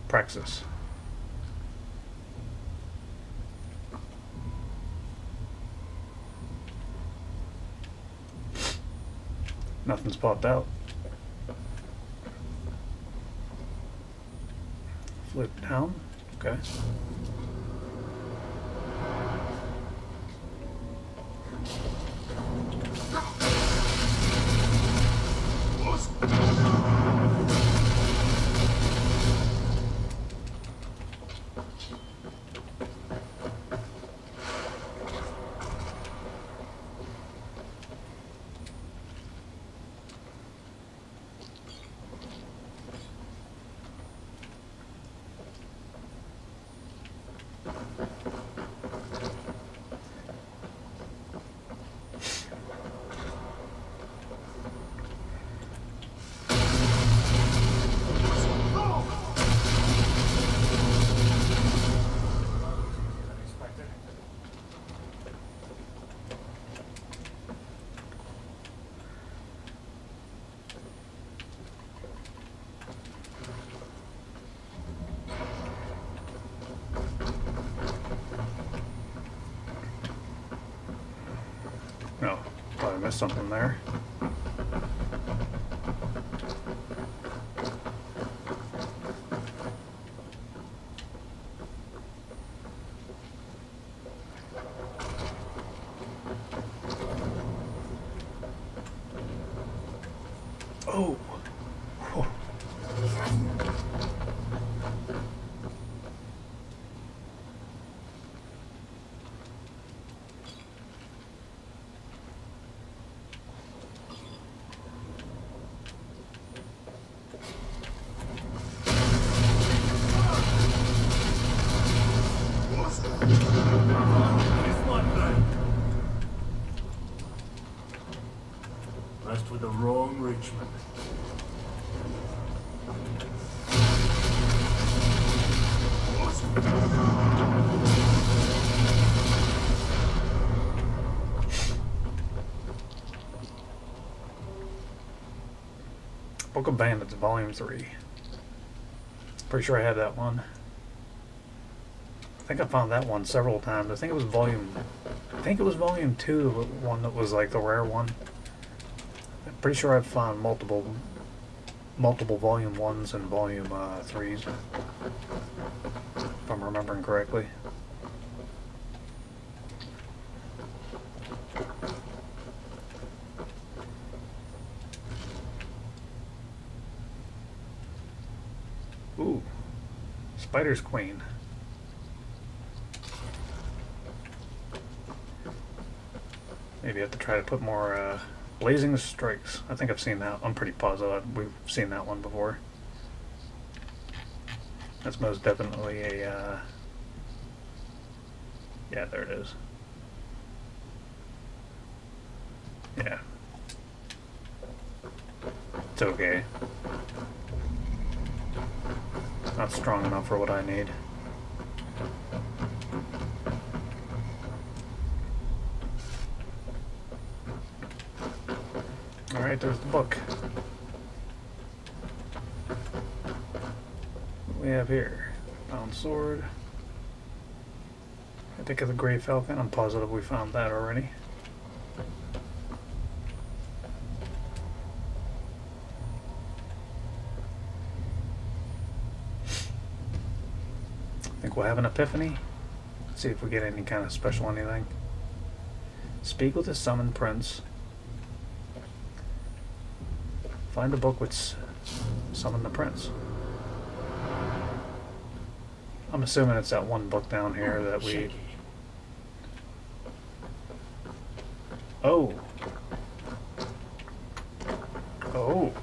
Praxis. Nothing's popped out. Flip down. Okay. No, thought I missed something there. Oh. Whew. Messed with the wrong Richmond. Book of Bandits, Volume 3. Pretty sure I had that one. I think I found that one several times. I think it was volume 2, the one that was like the rare one. I'm pretty sure I've found multiple volume 1s and volume 3s, if I'm remembering correctly. Ooh, Spider's Queen. Maybe I have to try to put more blazing strikes. I think I've seen that. I'm pretty positive we've seen that one before. That's most definitely a yeah, there it is. Yeah. It's okay. Not strong enough for what I need. Alright, there's the book. What do we have here? Found sword. I think of the Grey Falcon. I'm positive we found that already. I think we'll have an epiphany. Let's see if we get any kind of special anything. Speak with the summoned prince. Find the book which summoned the prince. I'm assuming it's that one book down here that we... Shaky. Oh. Oh.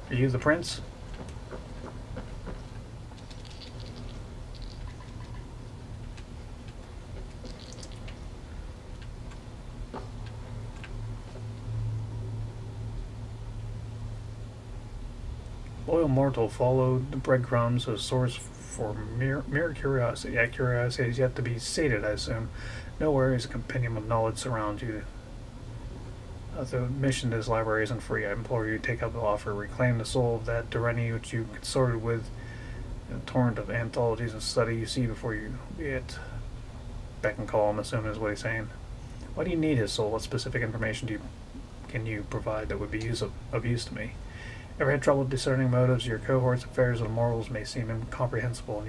Are you the prince? Loyal mortal followed the breadcrumbs as source for mere curiosity. That curiosity is yet to be sated, I assume. Nowhere is a compendium of knowledge surrounds you. The mission to this library isn't free. I implore you to take up the offer. Reclaim the soul of that Dirennian which you consorted with in a torrent of anthologies and study you see before you. Be it beck and call, I'm assuming is what he's saying. Why do you need his soul? What specific information can you provide that would be of use to me? Ever had trouble discerning motives? Your cohort's affairs and morals may seem incomprehensible, and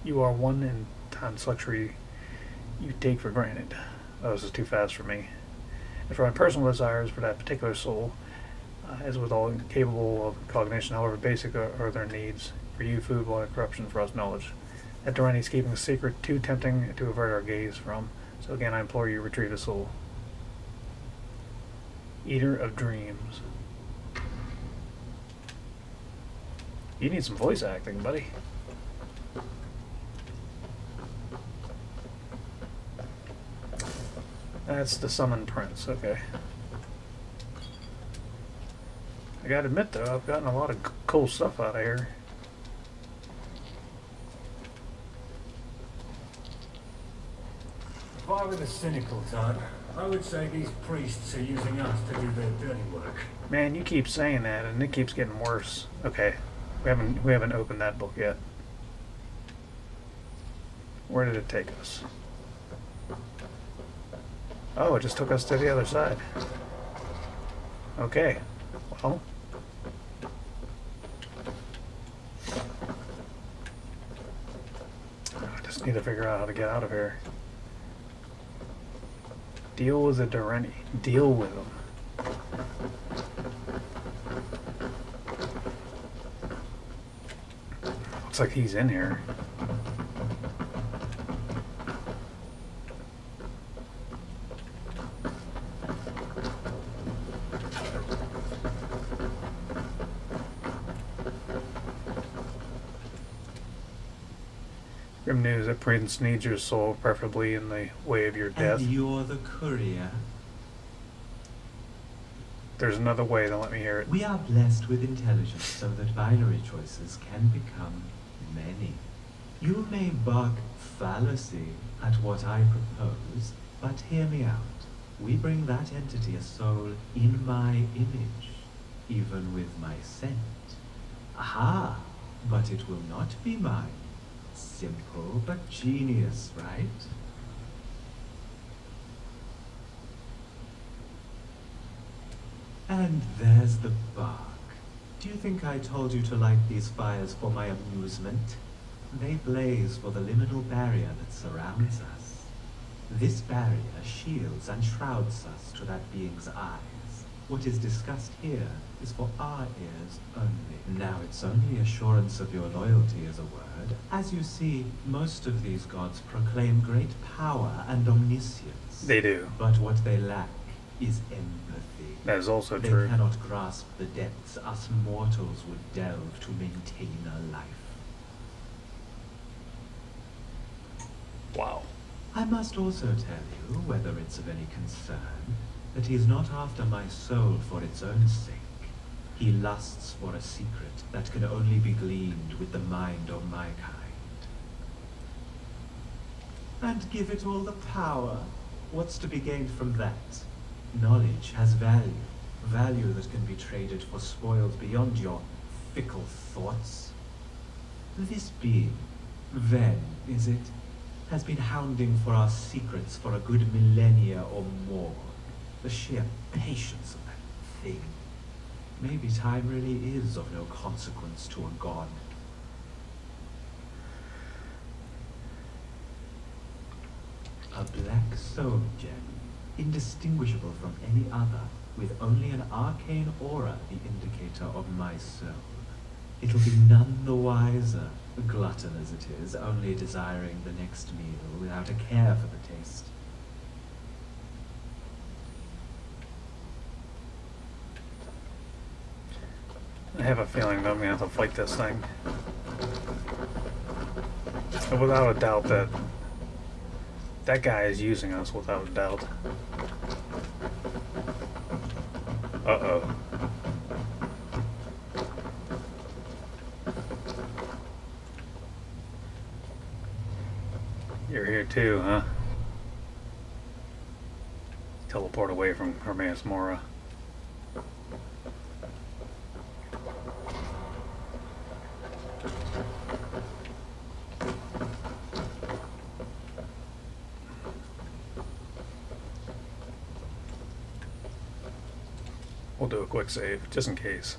you are one in time's luxury you take for granted. Oh, this is too fast for me. And for my personal desires for that particular soul, as with all capable of cognition, however basic are their needs. For you, food, blood, and corruption; for us, knowledge. That Dirennian is keeping a secret too tempting to avert our gaze from. So again, I implore you, retrieve the soul. Eater of dreams. You need some voice acting, buddy. That's the summoned prince, okay. I gotta admit though, I've gotten a lot of cool stuff out of here. If I were the cynical type, I would say these priests are using us to do their dirty work. Man, you keep saying that and it keeps getting worse. Okay. We haven't opened that book yet. Where did it take us? Oh, it just took us to the other side. Okay. Well. I just need to figure out how to get out of here. Deal with the Dirennian. Deal with them. Looks like he's in here. Grim news that Prince needs your soul, preferably in the way of your death. And you're the courier. There's another way, then let me hear it. We are blessed with intelligence so that binary choices can become many. You may bark fallacy at what I propose, but hear me out. We bring that entity a soul in my image, even with my scent. Aha! But it will not be mine. Simple but genius, right? And there's the bark. Do you think I told you to light these fires for my amusement? They blaze for the liminal barrier that surrounds us. This barrier shields and shrouds us to that being's eyes. What is discussed here is for our ears only. Now, it's only assurance of your loyalty as a word. As you see, most of these gods proclaim great power and omniscience. They do. But what they lack is empathy. That is also They true. cannot grasp the depths us mortals would delve to maintain a life. Wow. I must also tell you, whether it's of any concern, that he is not after my soul for its own sake. He lusts for a secret that can only be gleaned with the mind of my kind. And give it all the power. What's to be gained from that? Knowledge has value. Value that can be traded for spoils beyond your fickle thoughts. This being, Ven, is it, has been hounding for our secrets for a good millennia or more. The sheer patience of that thing. Maybe time really is of no consequence to a god. A black soul gem, indistinguishable from any other, with only an arcane aura the indicator of my soul. It'll be none the wiser, glutton as it is, only desiring the next meal without a care for the taste. I have a feeling that I'm gonna have to fight this thing. And without a doubt that guy is using us, without a doubt. Uh-oh. You're here too, huh? Teleport away from Hermaeus Mora. We'll do a quick save, just in case.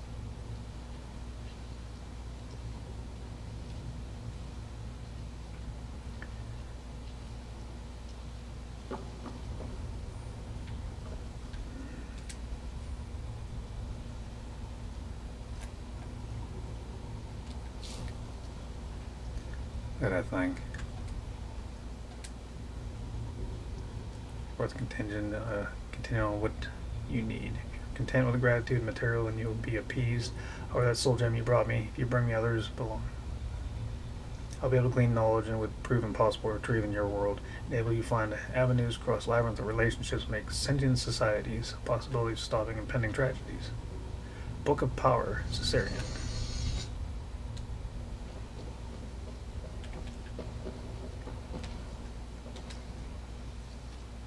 That I think. Worth continue on what you need. Content with the gratitude material and you will be appeased. Or that soul gem you brought me, if you bring me others belong. I'll be able to glean knowledge and would prove impossible to retrieve in your world. Enable you find avenues across labyrinth of relationships, make sentient societies, possibilities of stopping impending tragedies. Book of Power, Caesarian.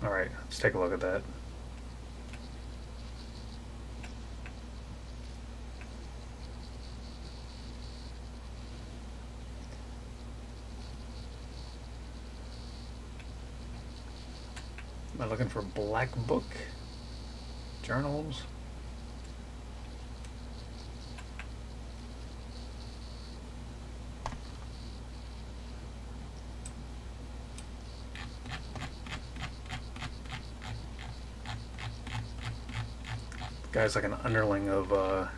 Alright, let's take a look at that. Am I looking for Black Book? Journals? The guy's like an underling of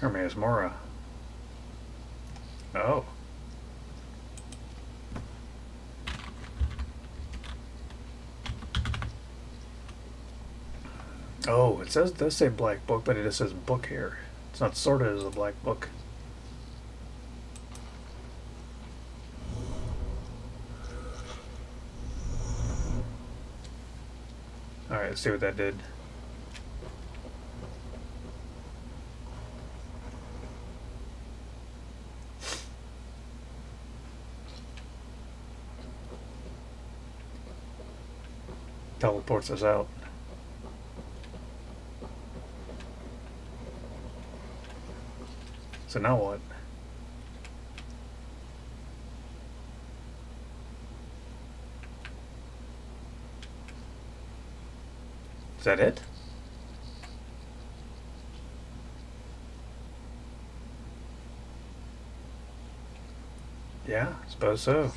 Hermaeus Mora. Oh. Oh, it does say Black Book, but it just says book here. It's not sorted as a Black Book. Alright, let's see what that did. Teleports us out. So now what? Is that it? Yeah, I suppose so.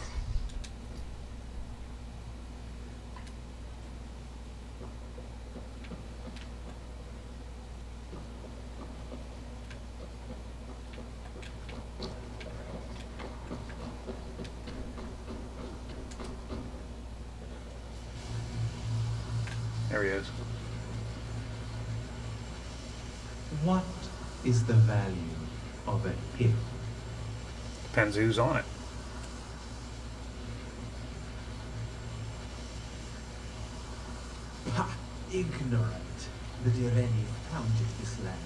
There he is. What is the value of a hill? Depends who's on it. Ha! Ignorant! The Dirennian founded this land.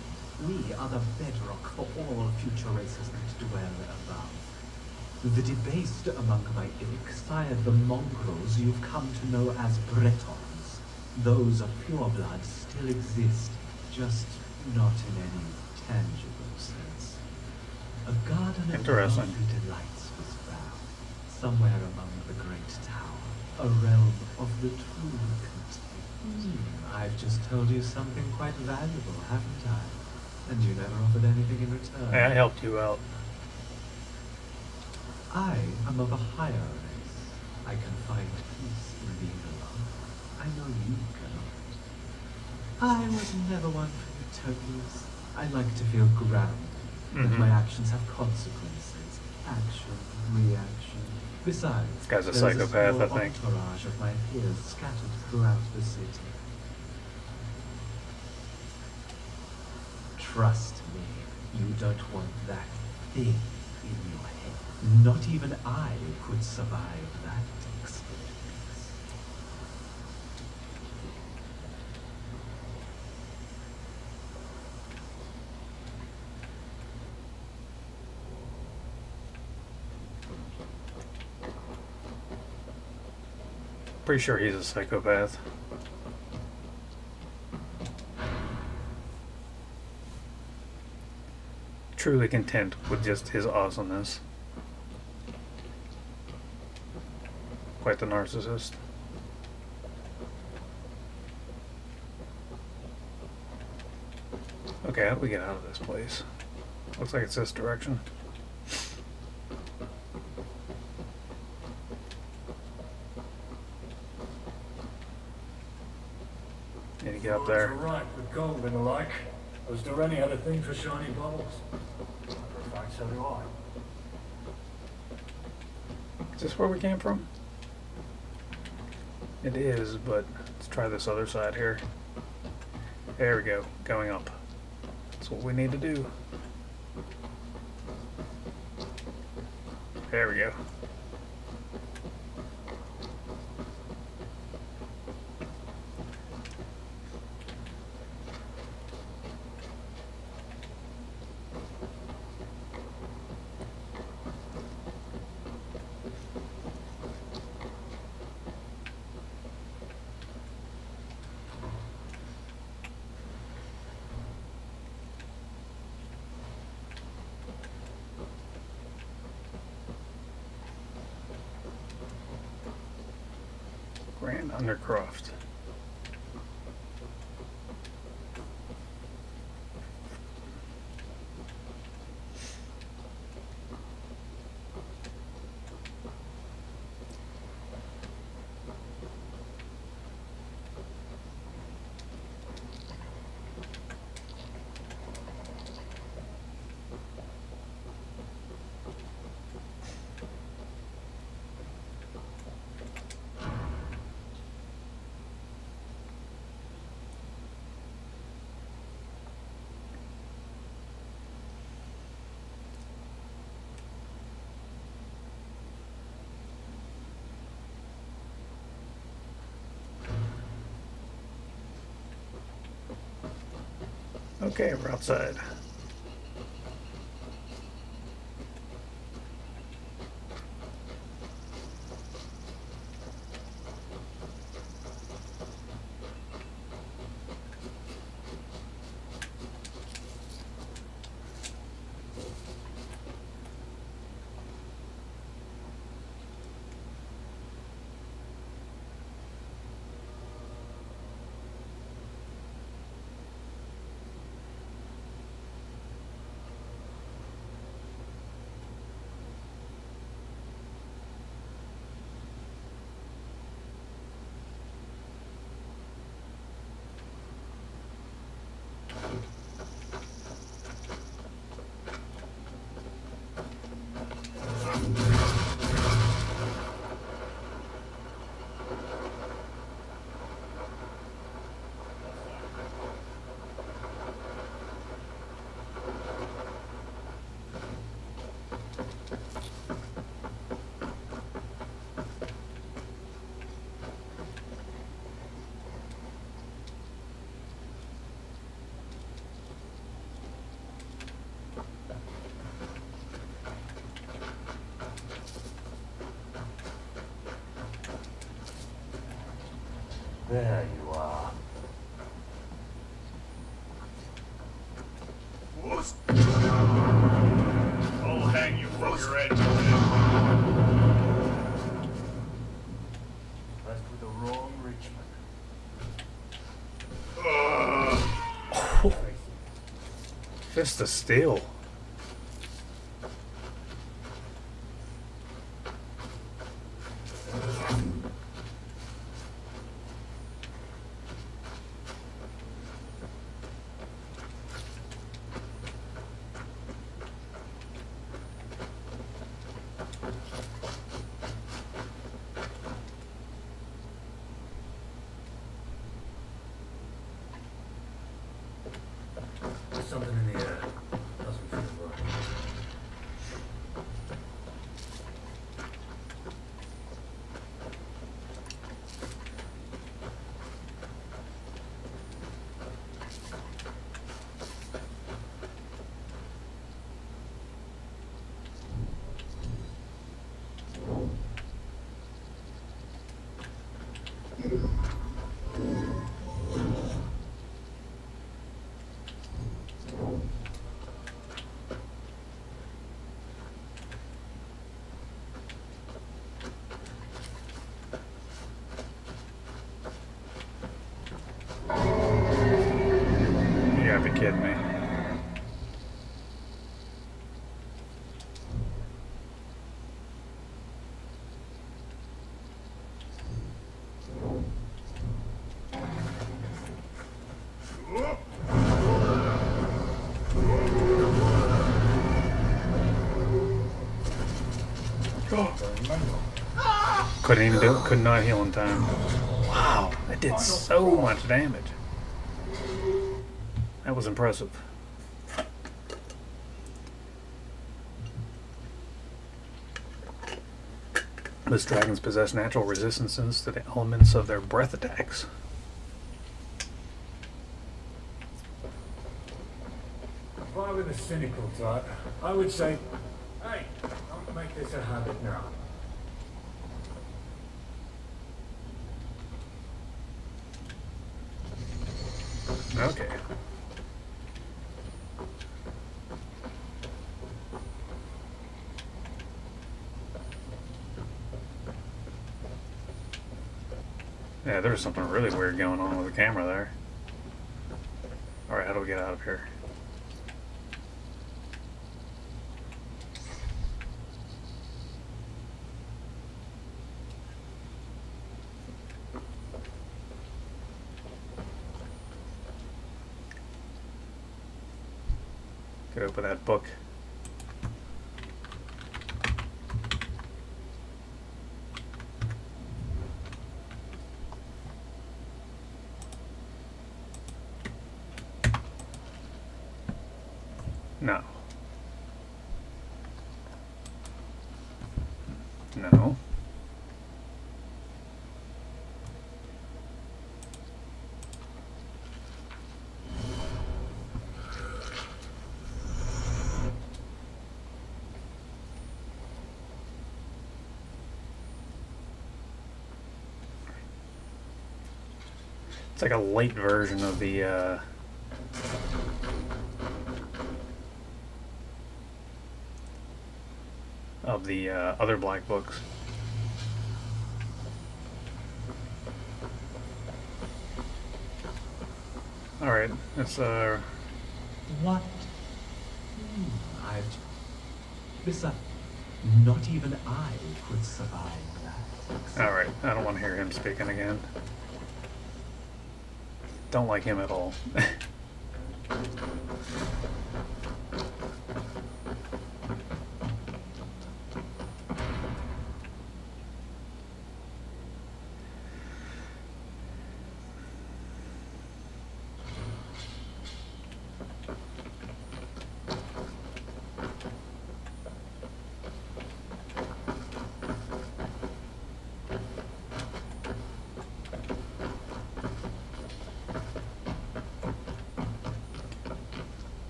We are the bedrock for all future races that dwell above. The debased among my ilk sired the mongrels you've come to know as Bretons. Those of pure blood still exist, just not in any tangible sense. A garden of Interesting. lovely delights was found, somewhere among the great tower, a realm of the true content. I've just told you something quite valuable, haven't I? And you never offered anything in return. Hey, I helped you out. I am of a higher race. I can find peace in being alone. I know you cannot. I was never one for utopias. I like to feel grounded, that my actions have consequences. Action, reaction. Besides, This guy's a there's psychopath, small I think. entourage of my peers scattered throughout the city. Trust me, you don't want that thing in your head. Not even I could survive that experience. Pretty sure he's a psychopath. Truly content with just his awesomeness. Quite the narcissist. Okay, how do we get out of this place? Looks like it's this direction. Need to get up there. You're right with gold and the like. Those Dirennian had a thing for shiny bubbles. In fact, so do I. Is this where we came from? It is, but let's try this other side here. There we go, going up. That's what we need to do. There we go. Grand Undercroft. Okay, we're outside. There you are. I'll hang you from your edge. Left with the wrong Richmond. Fist of steel. There's something in the air. Doesn't feel right. You gotta be kidding me. Couldn't even do it. Could not heal in time. Wow, that did so much damage. That was impressive. This dragons possess natural resistances to the elements of their breath attacks. If I were the cynical type, I would say, hey, don't make this a habit now. Okay. Yeah, there's something really weird going on with the camera there. Alright, how do we get out of here? Could open that book. No. No. It's like a late version of the other black books. All right, it's What? I've... Listen, not even I could survive that. all right. I don't want to hear him speaking again. Don't like him at all.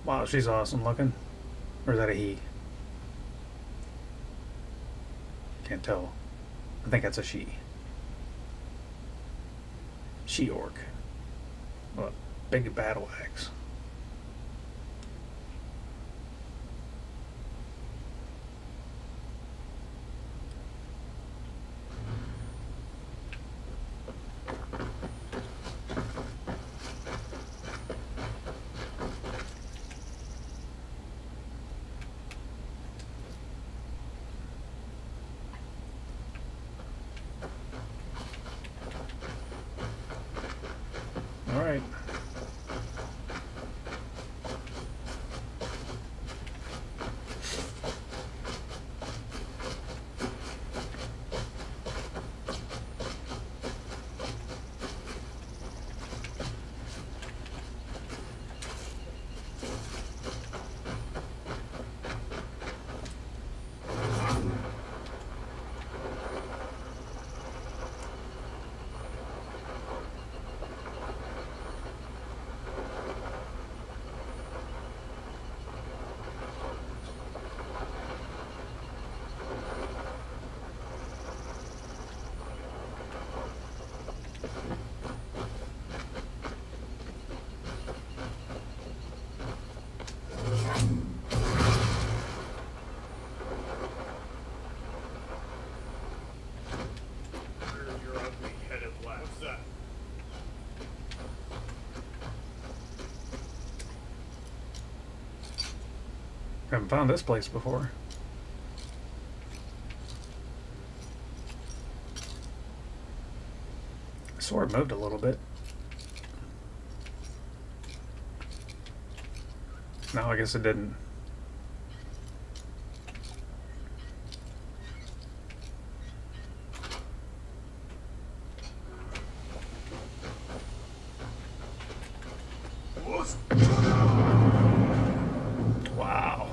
Wow, she's awesome looking. Or is that a he? Can't tell. I think that's a she. She-orc. What? Big battle axe. All right. Your ugly headed laugh. What's that? Haven't found this place before. Sword moved a little bit. No, I guess it didn't. Wow.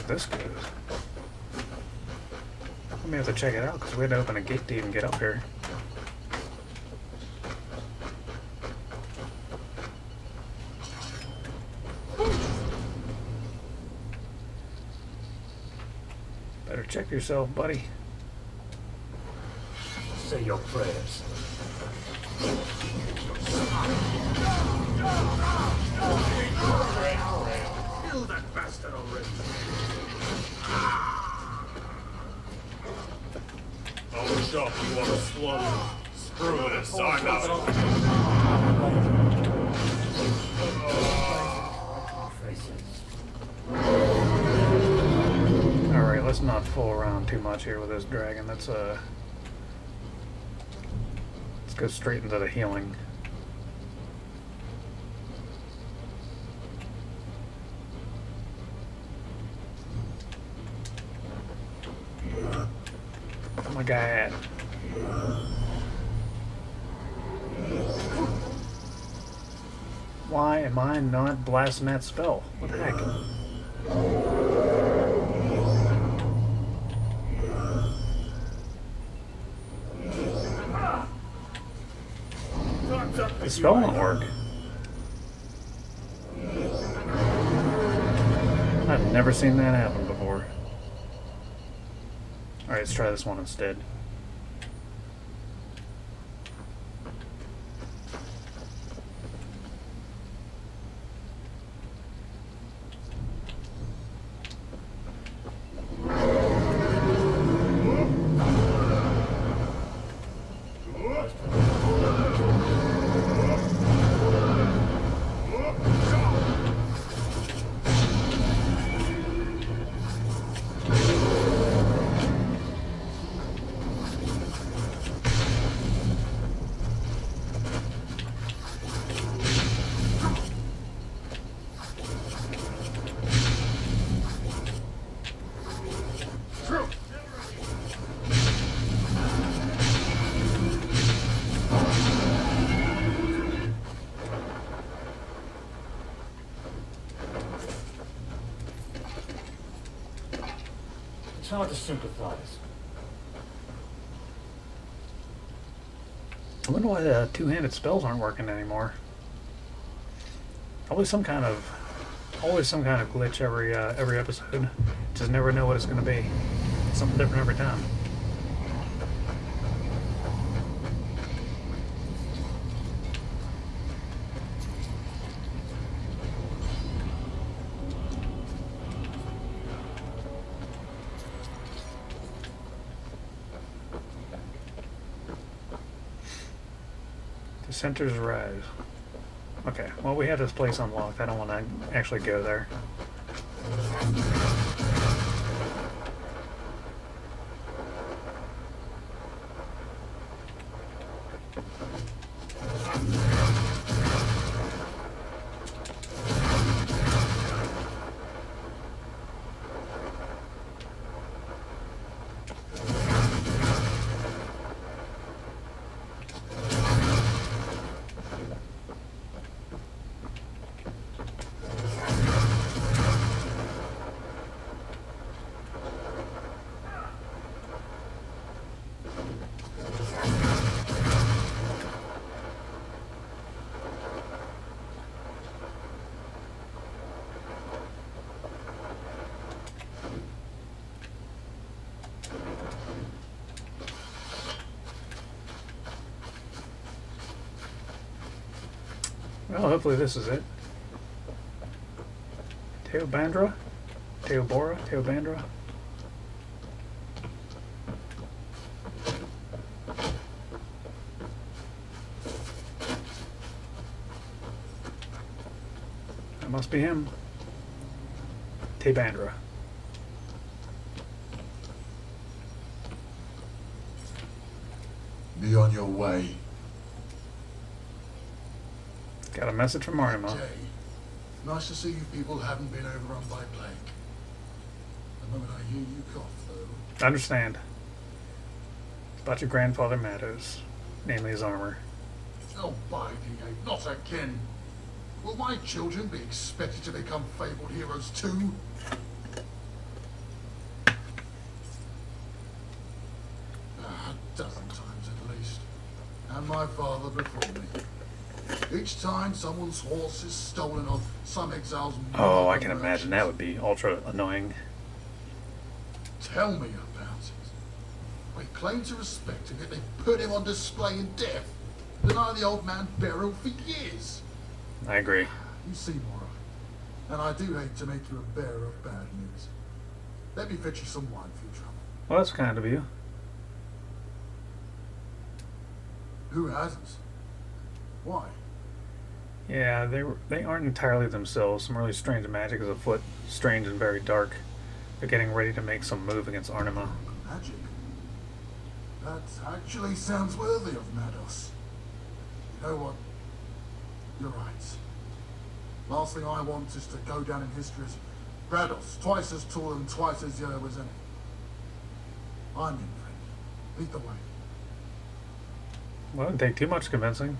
This goes. We may have to check it out because we had to open a gate to even get up here. Better check yourself, buddy. Say your prayers. Kill that bastard already. Oh, shop, you want to slow me? Screw this, I'm out. Alright, let's not fool around too much here with this dragon. Let's go straight into the healing. Where's my guy at? Why am I not blasting that spell? What the heck? The spell won't work. I've never seen that happen before. Alright, let's try this one instead. It's hard to sympathize. I wonder why the two-handed spells aren't working anymore. Always some kind of glitch every episode. Just never know what it's going to be. Something different every time. Dissenters rise. Okay, well, we have this place unlocked. I don't want to actually go there. Well, hopefully this is it. Teobandra? Teobora? Teobandra? That must be him. Teobandra. Be on your way. Got a message from Arnima. Jay, nice to see you people haven't been overrun by plague. The moment I hear you cough, though. I understand. About your grandfather matters, namely his armor. Oh, by the eight, not again. Will my children be expected to become fabled heroes too? A dozen times at least. And my father before me. Each time someone's horse is stolen or some exile's... Oh, I can imagine that would be ultra annoying. Tell me about it. They claim to respect him, yet they put him on display in death. Deny the old man burial for years. I agree. You seem alright. And I do hate to make you a bearer of bad news. Let me fetch you some wine for your trouble. Well, that's kind of you. Who hasn't? Why? Yeah, they aren't entirely themselves. Some really strange magic is afoot. Strange and very dark. They're getting ready to make some move against Arnima. Magic? That actually sounds worthy of Mados. You know what? You're right. Last thing I want is to go down in history as Grados, twice as tall and twice as yellow as any. I'm in, friend. Lead the way. Well, it didn't take too much convincing.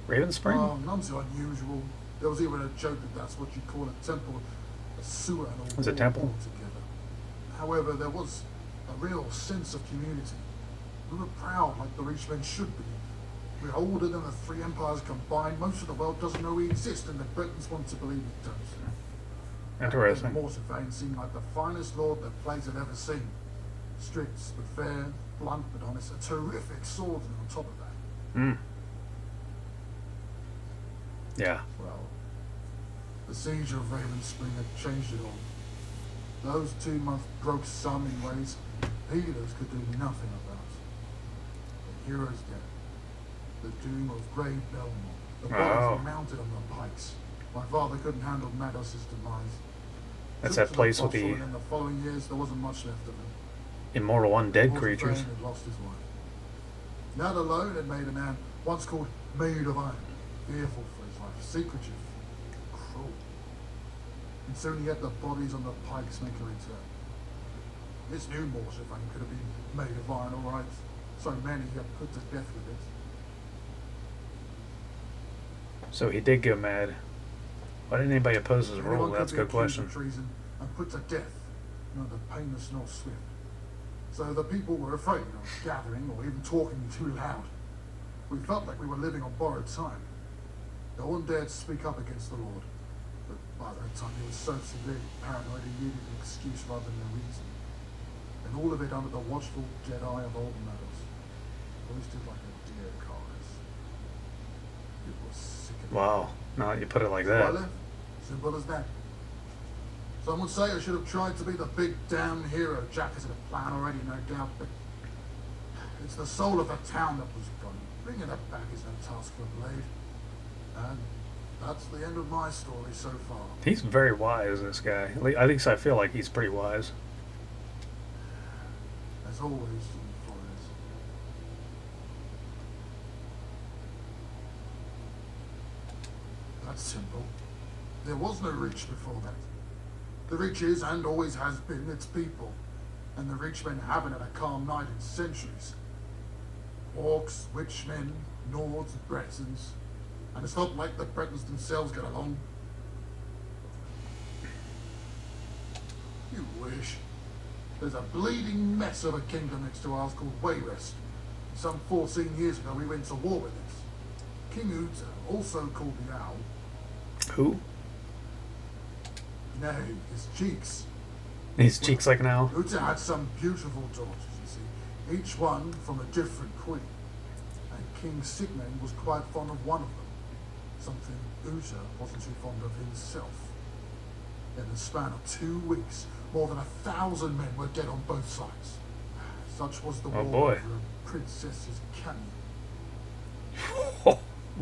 Raven Spring? Oh, none too unusual. There was even a joke that that's what you call a temple, a sewer and all. It's a temple? Together. However, there was a real sense of community. We were proud like the rich men should be. We're older than the three empires combined. Most of the world doesn't know we exist, and the Britons want to believe it does. Interesting. Mortarvane seemed like the finest lord the place had ever seen. Strict but fair, blunt but honest, a terrific swordsman on top of that. Hmm. Yeah. Well, the siege of Raven Spring had changed it all. Those 2 months broke some in ways healers could do nothing about. The hero's death. The doom of Grey Belmore. The bodies mounted on the pikes. My father couldn't handle Mados' demise. That's that place with the... the In the following years, there wasn't much left of him. immortal undead Mortarvane creatures. had lost his wife. That alone had made a man once called Maid of Iron, fearful for his life, secretive, cruel. And soon he had the bodies on the pikes make a return. This new Mortarvane could have been Maid of Iron, all right. So many he had put to death with it. So he did go mad. Why didn't anybody oppose his rule? Anyone That's a could good be accused question. of treason and put to death. neither painless nor swift. So the people were afraid of gathering or even talking too loud. We felt like we were living on borrowed time. No one dared speak up against the Lord, but by that time he was so severely paranoid he needed an excuse rather than a reason. And all of it under the watchful Jedi of old meadows, roasted like a deer carcass. It was sickening. Wow. Now that you put it like So I that. left. Simple as that. Some would say I should have tried to be the big damn hero. Jack has a plan already, no doubt, but it's the soul of the town that was gone. Bringing it back is no task for Blade. And that's the end of my story so far. He's very wise, this guy. At least I feel like he's pretty wise. As always, in Flores. That's simple. There was no Reach before that. The Reach is, and always has been, its people. And the Reachmen haven't had a calm night in centuries. Orcs, Witchmen, Nords, Bretons. And it's not like the Bretons themselves get along. You wish. There's a bleeding mess of a kingdom next to ours called Wayrest. Some 14 years ago we went to war with it. King Uta, also called the Owl. Who? Nay, his cheeks. His cheeks like an owl. Uta had some beautiful daughters, you see, each one from a different queen. And King Sigmund was quite fond of one of them, something Uta wasn't too fond of himself. In the span of 2 weeks, more than 1,000 men were dead on both sides. Such was the Oh, war boy. over a princess's canyon.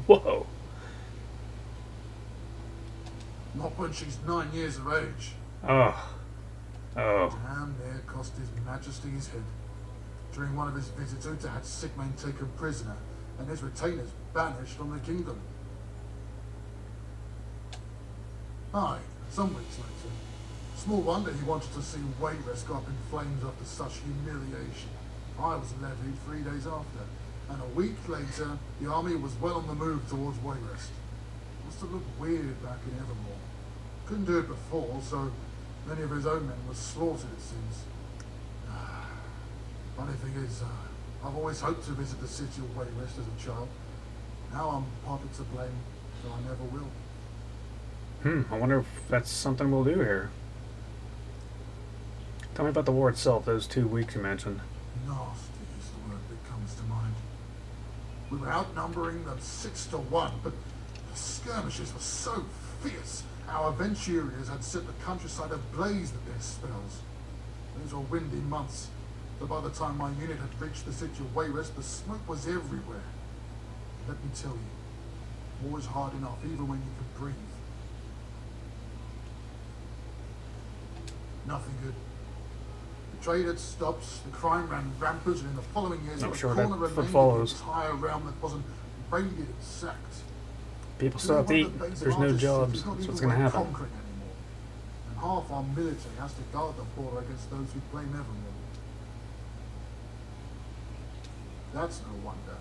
Whoa. Not when she's 9 years of age. Oh. Oh. Damn near cost his majesty his head. During one of his visits, Uta had Sigmund taken prisoner and his retainers banished from the kingdom. Aye, some weeks later. Small wonder he wanted to see Wayrest go up in flames after such humiliation. I was levied 3 days after, and a week later, the army was well on the move towards Wayrest. Must have looked weird back in Evermore. Couldn't do it before, so many of his own men were slaughtered, it seems. Funny thing is, I've always hoped to visit the city of Wayrest as a child. Now I'm partly to blame, so I never will. I wonder if that's something we'll do here. Tell me about the war itself, those 2 weeks you mentioned. Nasty is the word that comes to mind. We were outnumbering them 6 to 1, but the skirmishes were so fierce. Our Venturiers had set the countryside ablaze with their spells. Those were windy months, so by the time my unit had reached the city of Wayrest, the smoke was everywhere. Let me tell you, war is hard enough even when you can breathe. Nothing good. The trade had stopped, the crime ran rampant, and in the following years, I'm not a sure corner that remained in follows. the entire realm that wasn't raided and sacked. People still have to eat. There's no jobs. That's what's going to happen. Conquering anymore. And half our military has to guard the border against those who claim Evermore. That's no wonder.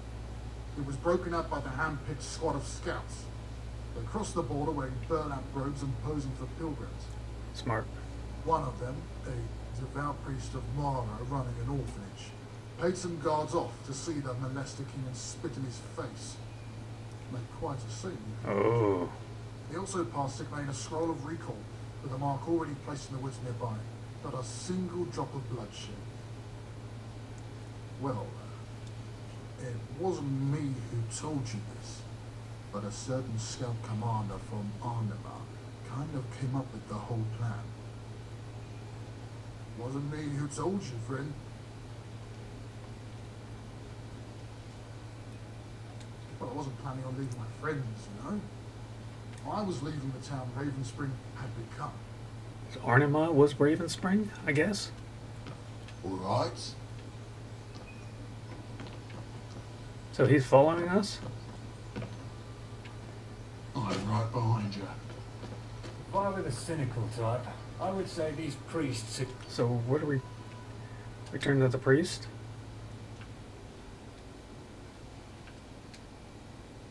It was broken up by the hand-picked squad of scouts. They crossed the border wearing burlap robes and posing for pilgrims. Smart. One of them, a devout priest of Mara running an orphanage, paid some guards off to see the molester king and spit in his face. Made quite a scene. Oh. He also passed Sigmund a scroll of recall with a mark already placed in the woods nearby. Not a single drop of bloodshed. Well, it wasn't me who told you this, but a certain scout commander from Arnema kind of came up with the whole plan. Wasn't me who told you, friend. But I wasn't planning on leaving my friends, you know. I was leaving the town Ravenspring had become. Arnema was Ravenspring, I guess? All right. So he's following us? I'm right behind you. If I were the cynical type, I would say these priests are... So where do we return to the priest?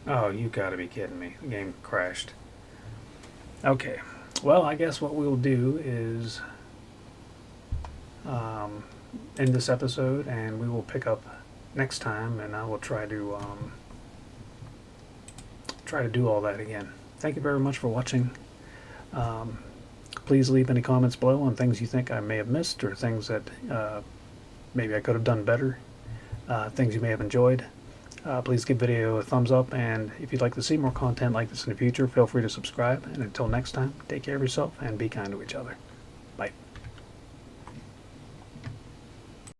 Oh, you gotta be kidding me. The game crashed. Okay. Well, I guess what we'll do is end this episode, and we will pick up next time, and I will try to do all that again. Thank you very much for watching. Please leave any comments below on things you think I may have missed, or things that maybe I could have done better, things you may have enjoyed. Please give the video a thumbs up, and if you'd like to see more content like this in the future, feel free to subscribe. And until next time, take care of yourself and be kind to each other.